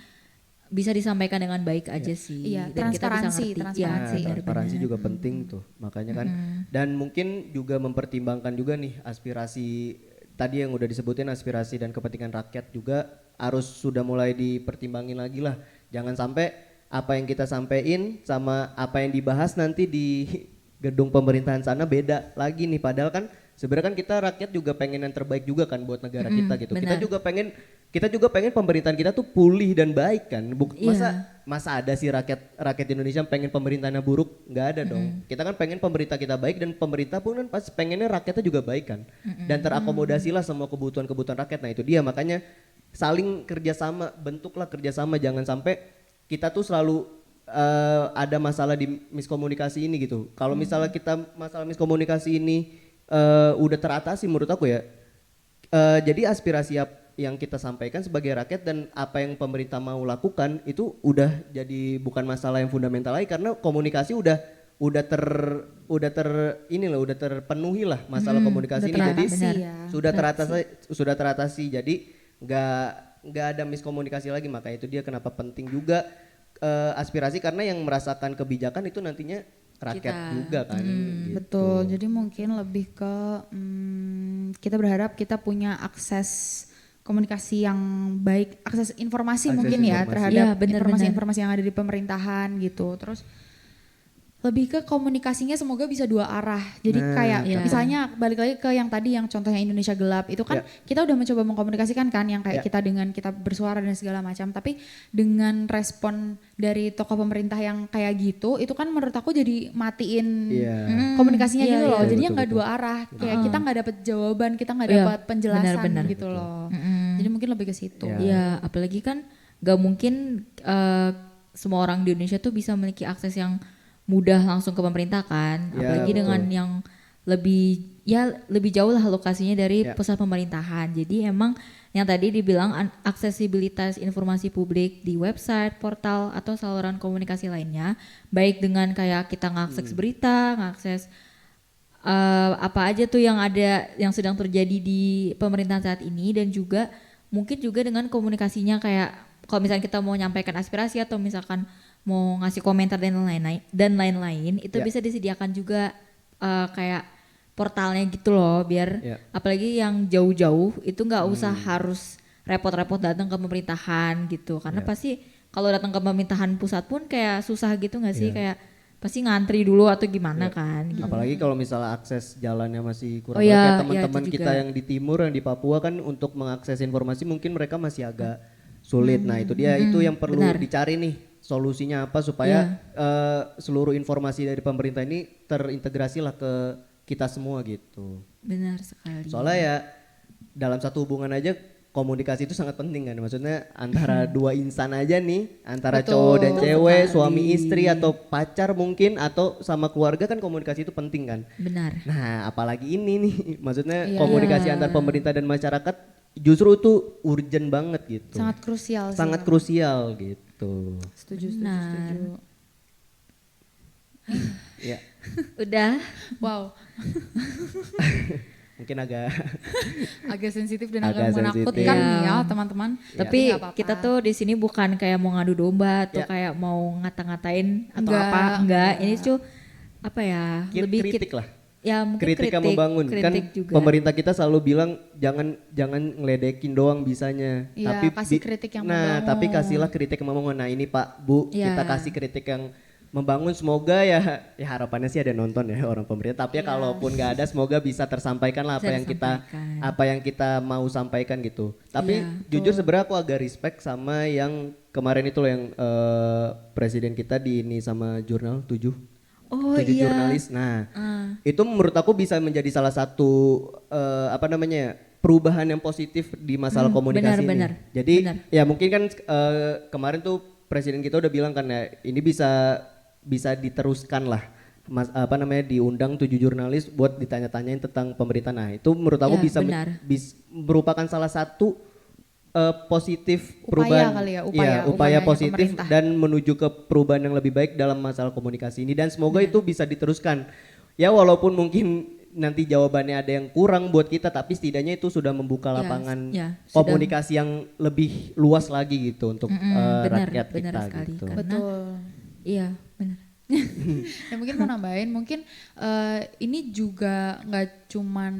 bisa disampaikan dengan baik aja sih. Iya, Dan kita bisa transparansi, ngerti. transparansi. Iya, Nah, transparansi benar-benar. juga penting tuh makanya kan. Dan mungkin juga mempertimbangkan juga nih aspirasi tadi yang udah disebutin aspirasi dan kepentingan rakyat juga harus sudah mulai dipertimbangin lagi lah. Jangan sampai apa yang kita sampein sama apa yang dibahas nanti di gedung pemerintahan sana beda lagi nih. Padahal kan sebenarnya kan kita rakyat juga pengen yang terbaik juga kan buat negara kita gitu. benar. Kita juga pengen pemerintahan kita tuh pulih dan baik kan. Iya. Masa ada sih rakyat Indonesia pengen pemerintahannya buruk? Nggak ada dong. Kita kan pengen pemerintah kita baik dan pemerintah pun kan pasti pengennya rakyatnya juga baik kan. Dan terakomodasilah semua kebutuhan-kebutuhan rakyat. Nah itu dia makanya saling kerjasama, bentuklah kerjasama. Jangan sampai kita tuh selalu ada masalah di miskomunikasi ini gitu. Kalau misalnya kita masalah miskomunikasi ini udah teratasi menurut aku ya, jadi aspirasi yang kita sampaikan sebagai rakyat dan apa yang pemerintah mau lakukan itu udah jadi bukan masalah yang fundamental lagi karena komunikasi udah ter udah terpenuhi lah masalah komunikasi udah ini. Jadi teratasi ya. sudah teratasi. Jadi nggak ada miskomunikasi lagi, makanya itu dia kenapa penting juga aspirasi karena yang merasakan kebijakan itu nantinya rakyat Kita. juga kan. Gitu. Betul, jadi mungkin lebih ke kita berharap kita punya akses komunikasi yang baik, akses informasi Akses mungkin ya informasi. terhadap Iya, benar-benar. informasi-informasi yang ada di pemerintahan gitu. Terus lebih ke komunikasinya semoga bisa dua arah. Jadi Nah, kayak iya. misalnya balik lagi ke yang tadi yang contohnya Indonesia Gelap itu kan kita udah mencoba mengkomunikasikan kan yang kayak kita bersuara dan segala macam. Tapi dengan respon dari tokoh pemerintah yang kayak gitu itu kan menurut aku jadi matiin Iya. komunikasinya Iya, gitu loh. iya. Jadinya Betul, nggak betul. dua arah. Kayak kita nggak dapet jawaban, kita nggak Iya, dapat penjelasan benar-benar. gitu loh. Mm-mm. Jadi mungkin lebih ke situ. Iya. Iya, apalagi kan gak mungkin semua orang di Indonesia tuh bisa memiliki akses yang mudah langsung ke pemerintah kan, Ya, apalagi betul. dengan yang lebih jauh lah lokasinya dari Ya. pusat pemerintahan. Jadi emang yang tadi dibilang aksesibilitas informasi publik di website, portal atau saluran komunikasi lainnya, baik dengan kayak kita ngakses berita, ngakses apa aja tuh yang ada yang sedang terjadi di pemerintahan saat ini, dan juga mungkin juga dengan komunikasinya kayak kalau misalnya kita mau nyampaikan aspirasi atau misalkan mau ngasih komentar dan lain-lain itu Ya. bisa disediakan juga kayak portalnya gitu loh, biar Ya. apalagi yang jauh-jauh itu nggak usah harus repot-repot datang ke pemerintahan gitu, karena pasti kalau datang ke pemerintahan pusat pun kayak susah gitu nggak sih, kayak pasti ngantri dulu atau gimana kan gitu. Apalagi kalau misalnya akses jalannya masih kurang Oh iya, baik. Kayak iya, teman-teman itu kita juga. yang di timur, yang di Papua kan untuk mengakses informasi mungkin mereka masih agak sulit. Nah itu dia, itu yang perlu benar. dicari nih solusinya apa supaya seluruh informasi dari pemerintah ini terintegrasi lah ke kita semua gitu. Benar sekali. Soalnya ya dalam satu hubungan aja komunikasi itu sangat penting kan. Maksudnya antara dua insan aja nih, antara Betul. cowok dan cewek, sekali. suami istri atau pacar mungkin atau sama keluarga kan komunikasi itu penting kan. Benar. Nah, apalagi ini nih, maksudnya Iya. komunikasi antar pemerintah dan masyarakat justru itu urgent banget gitu. Sangat krusial sih. Sangat memang. krusial gitu. Setuju. Benar. Ya, Udah. Wow, mungkin agak agak sensitif dan Agak agak menakutkan sensitif. nih ya Iya. teman-teman. Tapi nggak apa-apa. kita tuh di sini bukan kayak mau ngadu domba atau Ya. kayak mau ngata-ngatain atau Enggak, apa. Enggak. enggak. Ini tuh apa ya? Lebih kritik lah. Ya mungkin Kritik yang membangun kan. kritik juga. Pemerintah kita selalu bilang jangan ngeledekin doang bisanya, Iya, tapi kasih kritik yang nah membangun. tapi kasihlah kritik yang membangun. Nah ini Pak Bu, Iya. kita kasih kritik yang membangun, semoga ya harapannya sih ada nonton ya orang pemerintah, tapi ya kalaupun nggak ada semoga bisa tersampaikan lah apa Bisa yang kita disampaikan. apa yang kita mau sampaikan gitu. Tapi Iya, jujur sebenarnya aku agak respect sama yang kemarin itu loh yang presiden kita di ini sama jurnal 7 Oh 7 iya. jurnalis. Nah, Ah. itu menurut aku bisa menjadi salah satu apa namanya perubahan yang positif di masalah komunikasi ini. benar, Jadi benar. ya mungkin kan kemarin tuh presiden kita udah bilang kan ya ini bisa diteruskan lah. Apa namanya diundang 7 jurnalis buat ditanya-tanyain tentang pemerintah. Nah, itu menurut aku Ya, bisa benar. merupakan salah satu positif Upaya perubahan, kali ya, iya, upaya upayanya positif pemerintah. dan menuju ke perubahan yang lebih baik dalam masalah komunikasi ini, dan semoga itu bisa diteruskan. Ya walaupun mungkin nanti jawabannya ada yang kurang buat kita, tapi setidaknya itu sudah membuka lapangan ya, sudah. komunikasi yang lebih luas lagi gitu untuk benar, rakyat benar kita sekali. gitu. Karena- Betul. Iya, benar. Ya mungkin mau nambahin, mungkin ini juga nggak cuman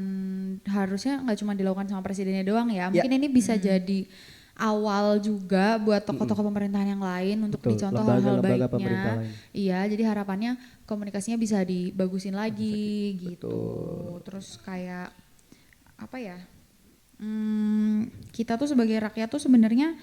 harusnya nggak cuma dilakukan sama presidennya doang ya. Mungkin ini bisa jadi awal juga buat tokoh-tokoh pemerintahan yang lain untuk Betul, dicontoh hal-hal lembaga-lembaga baiknya. pemerintah lain. Iya, jadi harapannya komunikasinya bisa dibagusin lagi gitu. Terus kayak apa ya? Kita tuh sebagai rakyat tuh sebenarnya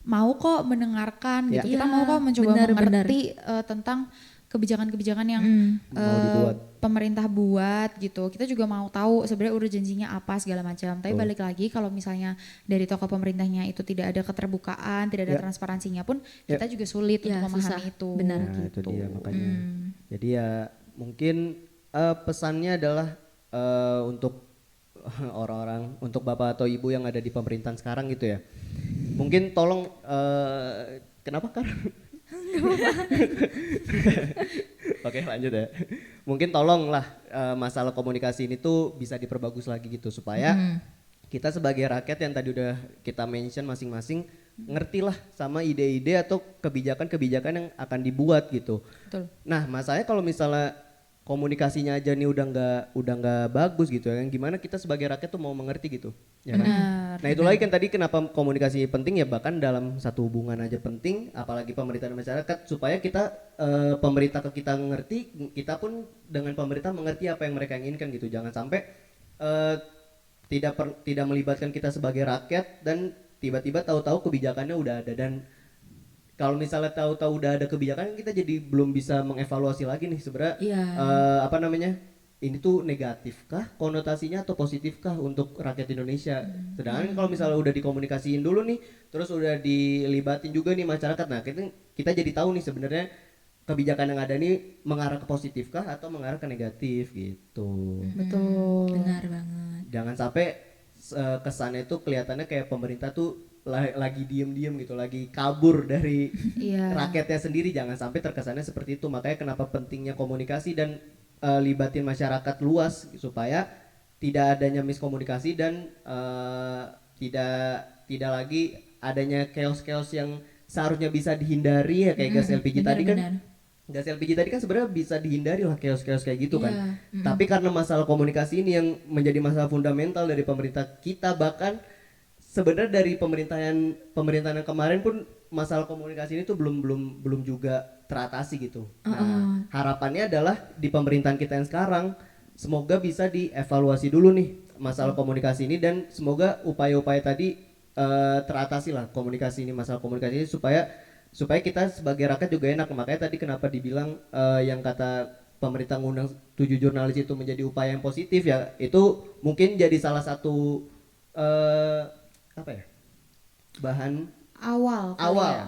mau kok mendengarkan gitu. Ya. Kita mau kok mencoba Benar, mengerti tentang kebijakan-kebijakan yang Mau dibuat. pemerintah buat gitu. Kita juga mau tahu sebenarnya urgensinya apa segala macam. Tapi Betul. balik lagi kalau misalnya dari tokoh pemerintahnya itu tidak ada keterbukaan, tidak ada Ya. transparansinya pun Ya. kita juga sulit Ya, untuk memahami susah. itu. Benar. Nah, itu gitu. dia makanya. Jadi ya mungkin pesannya adalah untuk orang-orang, untuk bapak atau ibu yang ada di pemerintahan sekarang gitu ya. Mungkin tolong kenapa kan? Oke, lanjut ya. Mungkin tolonglah masalah komunikasi ini tuh bisa diperbagus lagi gitu supaya kita sebagai rakyat yang tadi udah kita mention masing-masing ngertilah sama ide-ide atau kebijakan-kebijakan yang akan dibuat gitu. Betul. Nah, masalahnya kalau misalnya komunikasinya aja nih udah nggak bagus gitu ya, gimana kita sebagai rakyat tuh mau mengerti gitu, ya kan? Benar. Nah itu lagi kan tadi kenapa komunikasi penting ya, bahkan dalam satu hubungan aja penting, apalagi pemerintah dan masyarakat, supaya kita pemerintah ke kita ngerti, kita pun dengan pemerintah mengerti apa yang mereka inginkan gitu. Jangan sampai tidak melibatkan kita sebagai rakyat dan tiba-tiba tahu-tahu kebijakannya udah ada, dan kalau misalnya tahu-tahu udah ada kebijakan kita jadi belum bisa mengevaluasi lagi nih sebenarnya Iya. apa namanya, ini tuh negatifkah konotasinya atau positifkah untuk rakyat Indonesia. Sedangkan kalau misalnya udah dikomunikasiin dulu nih, terus udah dilibatin juga nih masyarakat, nah kita jadi tahu nih sebenarnya kebijakan yang ada nih mengarah ke positifkah atau mengarah ke negatif gitu. Betul. Benar banget. Jangan sampai kesannya itu kelihatannya kayak pemerintah tuh lagi diem-diem gitu, lagi kabur dari Iya. rakyatnya sendiri. Jangan sampai terkesannya seperti itu. Makanya kenapa pentingnya komunikasi dan libatin masyarakat luas supaya tidak adanya miskomunikasi dan tidak lagi adanya chaos-chaos yang seharusnya bisa dihindari ya, kayak gas LPG tadi kan. Benar. Gas LPG tadi kan sebenarnya bisa dihindari lah chaos-chaos kayak gitu kan. Iya. Tapi karena masalah komunikasi ini yang menjadi masalah fundamental dari pemerintah kita, bahkan sebenarnya dari pemerintahan yang kemarin pun masalah komunikasi ini tuh belum juga teratasi gitu. Nah, harapannya adalah di pemerintahan kita yang sekarang semoga bisa dievaluasi dulu nih masalah komunikasi ini, dan semoga upaya-upaya tadi teratasi lah komunikasi ini, masalah komunikasi ini, supaya kita sebagai rakyat juga enak. Makanya tadi kenapa dibilang yang kata pemerintah ngundang 7 jurnalis itu menjadi upaya yang positif ya, itu mungkin jadi salah satu apa ya, bahan Awal. kali awal ya.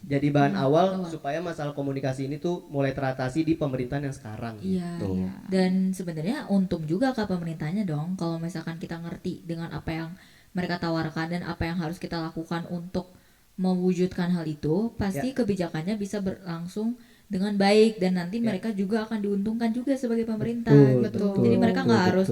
jadi bahan awal supaya masalah komunikasi ini tuh mulai teratasi di pemerintahan yang sekarang Iya, gitu. iya. Dan sebenarnya untung juga ke pemerintahnya dong kalau misalkan kita ngerti dengan apa yang mereka tawarkan dan apa yang harus kita lakukan untuk mewujudkan hal itu, pasti kebijakannya bisa berlangsung dengan baik dan nanti mereka juga akan diuntungkan juga sebagai pemerintah gitu. Jadi mereka nggak harus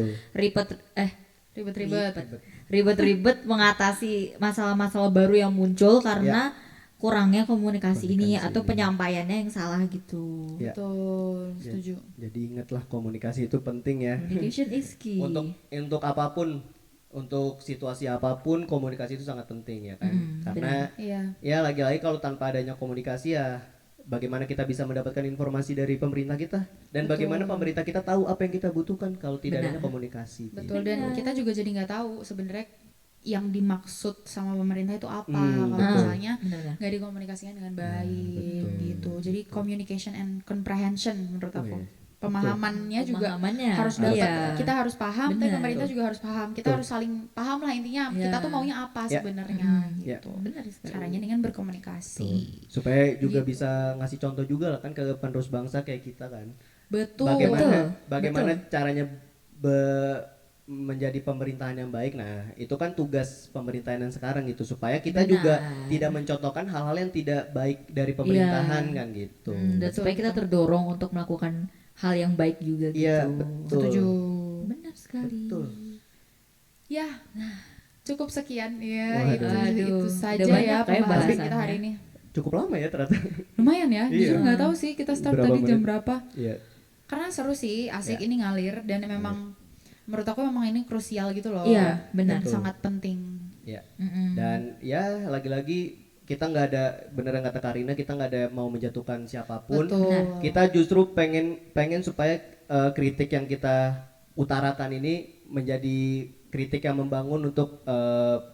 ribet-ribet mengatasi masalah-masalah baru yang muncul karena kurangnya komunikasi ini atau penyampaiannya yang salah gitu. Ya. Betul, Ya. setuju. Jadi ingatlah komunikasi itu penting ya. Communication is key. untuk apapun, untuk situasi apapun komunikasi itu sangat penting ya kan. Karena Iya. ya lagi-lagi kalau tanpa adanya komunikasi ya bagaimana kita bisa mendapatkan informasi dari pemerintah kita, dan bagaimana pemerintah kita tahu apa yang kita butuhkan kalau tidak adanya komunikasi. Betul, dan kita juga jadi nggak tahu sebenarnya yang dimaksud sama pemerintah itu apa kalau betul. misalnya Benar-benar. nggak dikomunikasikan dengan baik gitu. Jadi communication and comprehension menurut aku. Pemahamannya juga Pemahamannya, harus dapat. iya. Kita harus paham, tapi Benar. pemerintah juga harus paham. Kita harus saling paham lah intinya. Iya. Kita tuh maunya apa Ya. sebenarnya Ya. gitu. Benar sekali. Caranya dengan berkomunikasi. Supaya juga bisa ngasih contoh juga lah kan ke penerus bangsa kayak kita kan. Betul. Bagaimana caranya menjadi pemerintahan yang baik. Nah, itu kan tugas pemerintahan yang sekarang gitu, supaya kita juga tidak mencontohkan hal-hal yang tidak baik dari pemerintahan kan gitu. Dan supaya kita terdorong untuk melakukan hal yang baik juga gitu. Iya, betul. Setuju. Benar sekali. Betul. Ya, cukup sekian ya. Waduh. Itu Udah saja banyak ya kayak pembahasan kita bahasannya. hari ini. Cukup lama ya ternyata. Lumayan ya. Iya. Jujur nggak tahu sih kita start Berapa tadi jam menit? berapa. Iya. Karena seru sih, asik ini ngalir dan memang menurut aku memang ini krusial gitu loh. Iya, benar. Dan sangat penting. Ya. Dan ya lagi-lagi kita nggak ada, beneran kata Karina, kita nggak ada mau menjatuhkan siapapun. Betul. Kita justru pengen supaya kritik yang kita utarakan ini menjadi kritik yang membangun untuk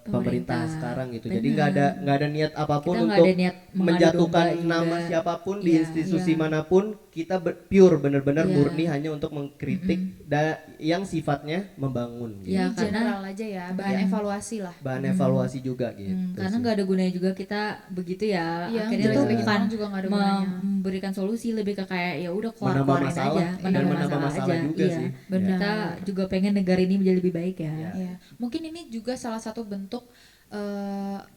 pemerintah sekarang gitu. Jadi nggak ada niat apapun Kita nggak untuk ada niat mengadu menjatuhkan domba nama juga. siapapun di Iya, institusi manapun. kita pure benar-benar Iya. murni hanya untuk mengkritik yang sifatnya membangun gitu. Iya, Ini karena- general aja ya, bahan evaluasi lah. Bahan evaluasi juga gitu. Karena sih. nggak ada gunanya juga kita begitu ya. Iya, Akhirnya jelek tuh sedikit bukan orang juga nggak ada gunanya. memberikan solusi, lebih ke kayak ya udah Menambah keluarin masalah aja, dan menambah masalah aja. juga Iya. sih. Benar. Kita juga pengen negara ini menjadi lebih baik ya. Iya. Ya, mungkin ini juga salah satu bentuk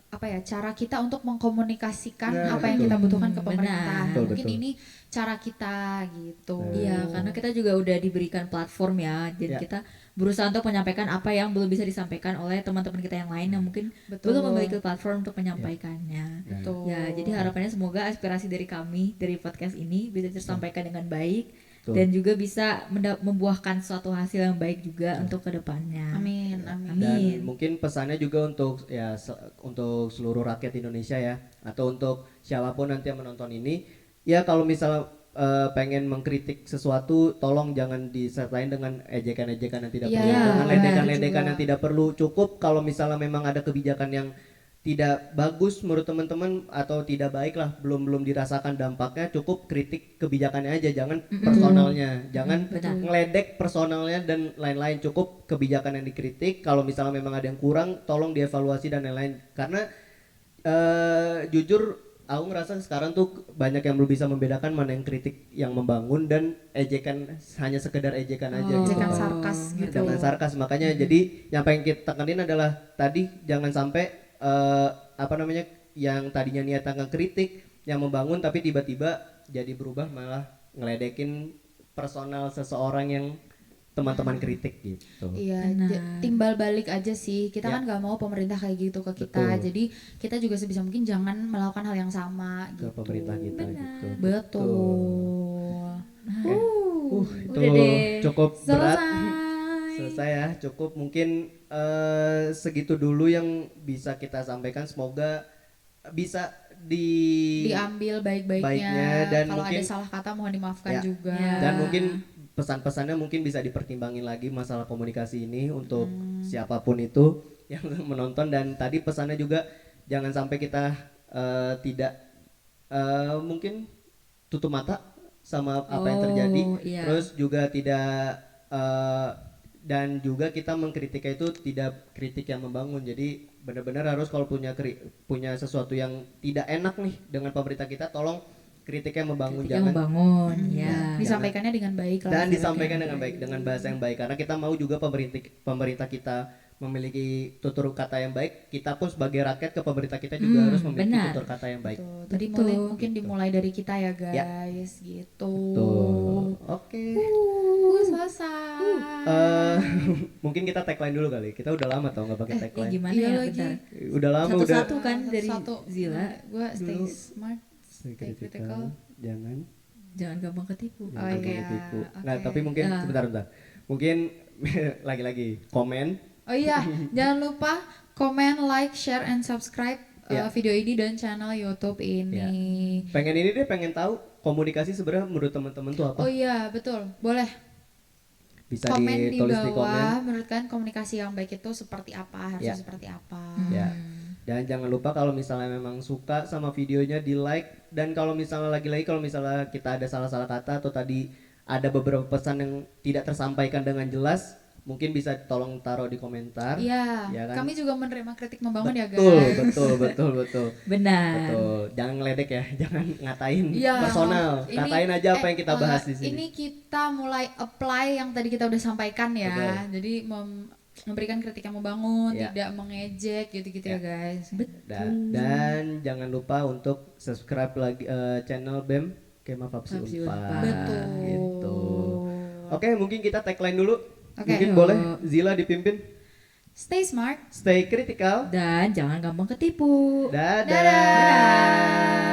apa ya, cara kita untuk mengkomunikasikan Nah, apa yang betul. kita butuhkan ke Benar. pemerintah. Betul, Mungkin betul. ini cara kita gitu. Iya, karena kita juga udah diberikan platform ya, jadi Ya. kita berusaha untuk menyampaikan apa yang belum bisa disampaikan oleh teman-teman kita yang lain yang mungkin Betul. belum memiliki platform untuk menyampaikannya. Betul. Ya, jadi harapannya semoga aspirasi dari kami dari podcast ini bisa tersampaikan dengan baik Betul. dan juga bisa membuahkan suatu hasil yang baik juga untuk kedepannya. Amin, amin. Dan Amin. mungkin pesannya juga untuk ya untuk seluruh rakyat Indonesia ya, atau untuk siapapun nanti yang menonton ini, ya kalau misalnya pengen mengkritik sesuatu, tolong jangan disertain dengan ejekan-ejekan yang tidak Iya, perlu, dengan benar ledekan-ledekan juga. yang tidak perlu. Cukup kalau misalnya memang ada kebijakan yang tidak bagus menurut teman-teman atau tidak baik lah, belum dirasakan dampaknya, cukup kritik kebijakannya aja, jangan personalnya, jangan benar. ngeledek personalnya dan lain-lain. Cukup kebijakan yang dikritik, kalau misalnya memang ada yang kurang tolong dievaluasi dan lain-lain. Karena jujur aku ngerasa sekarang tuh banyak yang belum bisa membedakan mana yang kritik yang membangun dan ejekan, hanya sekedar ejekan aja gitu Ejekan kan. sarkas gitu. Jangan sarkas, makanya jadi yang pengen kita tekenin adalah tadi jangan sampai apa namanya, yang tadinya niatan ngekritik yang membangun tapi tiba-tiba jadi berubah malah ngeledekin personal seseorang yang teman-teman kritik gitu. Iya, Benar. timbal balik aja sih. Kita Ya. kan nggak mau pemerintah kayak gitu ke kita. Betul. Jadi kita juga sebisa mungkin jangan melakukan hal yang sama Ke gitu. pemerintah kita gitu. Betul. Itu Udah deh. cukup berat. Selesai. Selesai ya, cukup mungkin segitu dulu yang bisa kita sampaikan. Semoga bisa Diambil baik-baiknya. baiknya dan Kalau ada mungkin salah kata mohon dimaafkan Ya. juga. Ya. dan mungkin pesan-pesannya mungkin bisa dipertimbangin lagi masalah komunikasi ini untuk siapapun itu yang menonton. Dan tadi pesannya juga jangan sampai kita tidak mungkin tutup mata sama apa yang terjadi, iya. terus juga tidak dan juga kita mengkritiknya itu tidak kritik yang membangun. Jadi benar-benar harus kalau punya sesuatu yang tidak enak nih dengan pemerintah kita, tolong kritiknya membangun, Kritik yang jangan membangun, ya. Disampaikannya dengan baik lah. dan istilahnya. disampaikan dengan baik, dengan bahasa yang baik, karena kita mau juga pemerintah kita memiliki tutur kata yang baik. Kita pun sebagai rakyat ke pemerintah kita juga harus memiliki benar. tutur kata yang baik. Tuh, tadi Betul. mungkin dimulai dari kita ya guys, gitu. Tuh, oke. Selesai. Mungkin kita tagline dulu kali. Kita udah lama tau nggak pakai tagline. Gimana Iya ya, lagi. bentar. Udah lama udah. Satu-satu kan dari Satu. Zila. Gue stay Dulu. smart, Stay stay critical. Jangan. Jangan gampang ketipu. Oh, jangan iya. ditipu. Oke. Nah, tapi mungkin Ya. sebentar. Mungkin lagi-lagi komen. Oh iya, jangan lupa komen, like, share, and subscribe Ya. video ini dan channel YouTube ini. Pengen ini deh, pengen tahu komunikasi sebenarnya menurut teman-teman tuh apa? Oh iya, betul. Boleh Bisa komen di ditulis di komen. bawah. Menurut kalian komunikasi yang baik itu seperti apa? Harusnya Ya. seperti apa? Ya. Dan jangan lupa kalau misalnya memang suka sama videonya di like, dan kalau misalnya lagi-lagi kalau misalnya kita ada salah-salah kata atau tadi ada beberapa pesan yang tidak tersampaikan dengan jelas, mungkin bisa tolong taruh di komentar. Iya, Ya kan? kami juga menerima kritik membangun ya Betul, guys. betul. Benar. Betul. Jangan ngeledek ya, jangan ngatain Iya, personal. ini- Katain aja apa yang kita bahas di sini. Ini kita mulai apply yang tadi kita udah sampaikan ya. Betul. Jadi memberikan kritik yang membangun, Ya. tidak mengejek gitu-gitu ya guys. Dan jangan lupa untuk subscribe lagi channel BEM Kema Fapsi Fapsi Unpad. Unpad. Betul. Gitu. Oke, mungkin kita tagline dulu. Oke. Mungkin Yuk. boleh Zila dipimpin. Stay smart. Stay critical. Dan jangan gampang ketipu. Dadah. Dadah.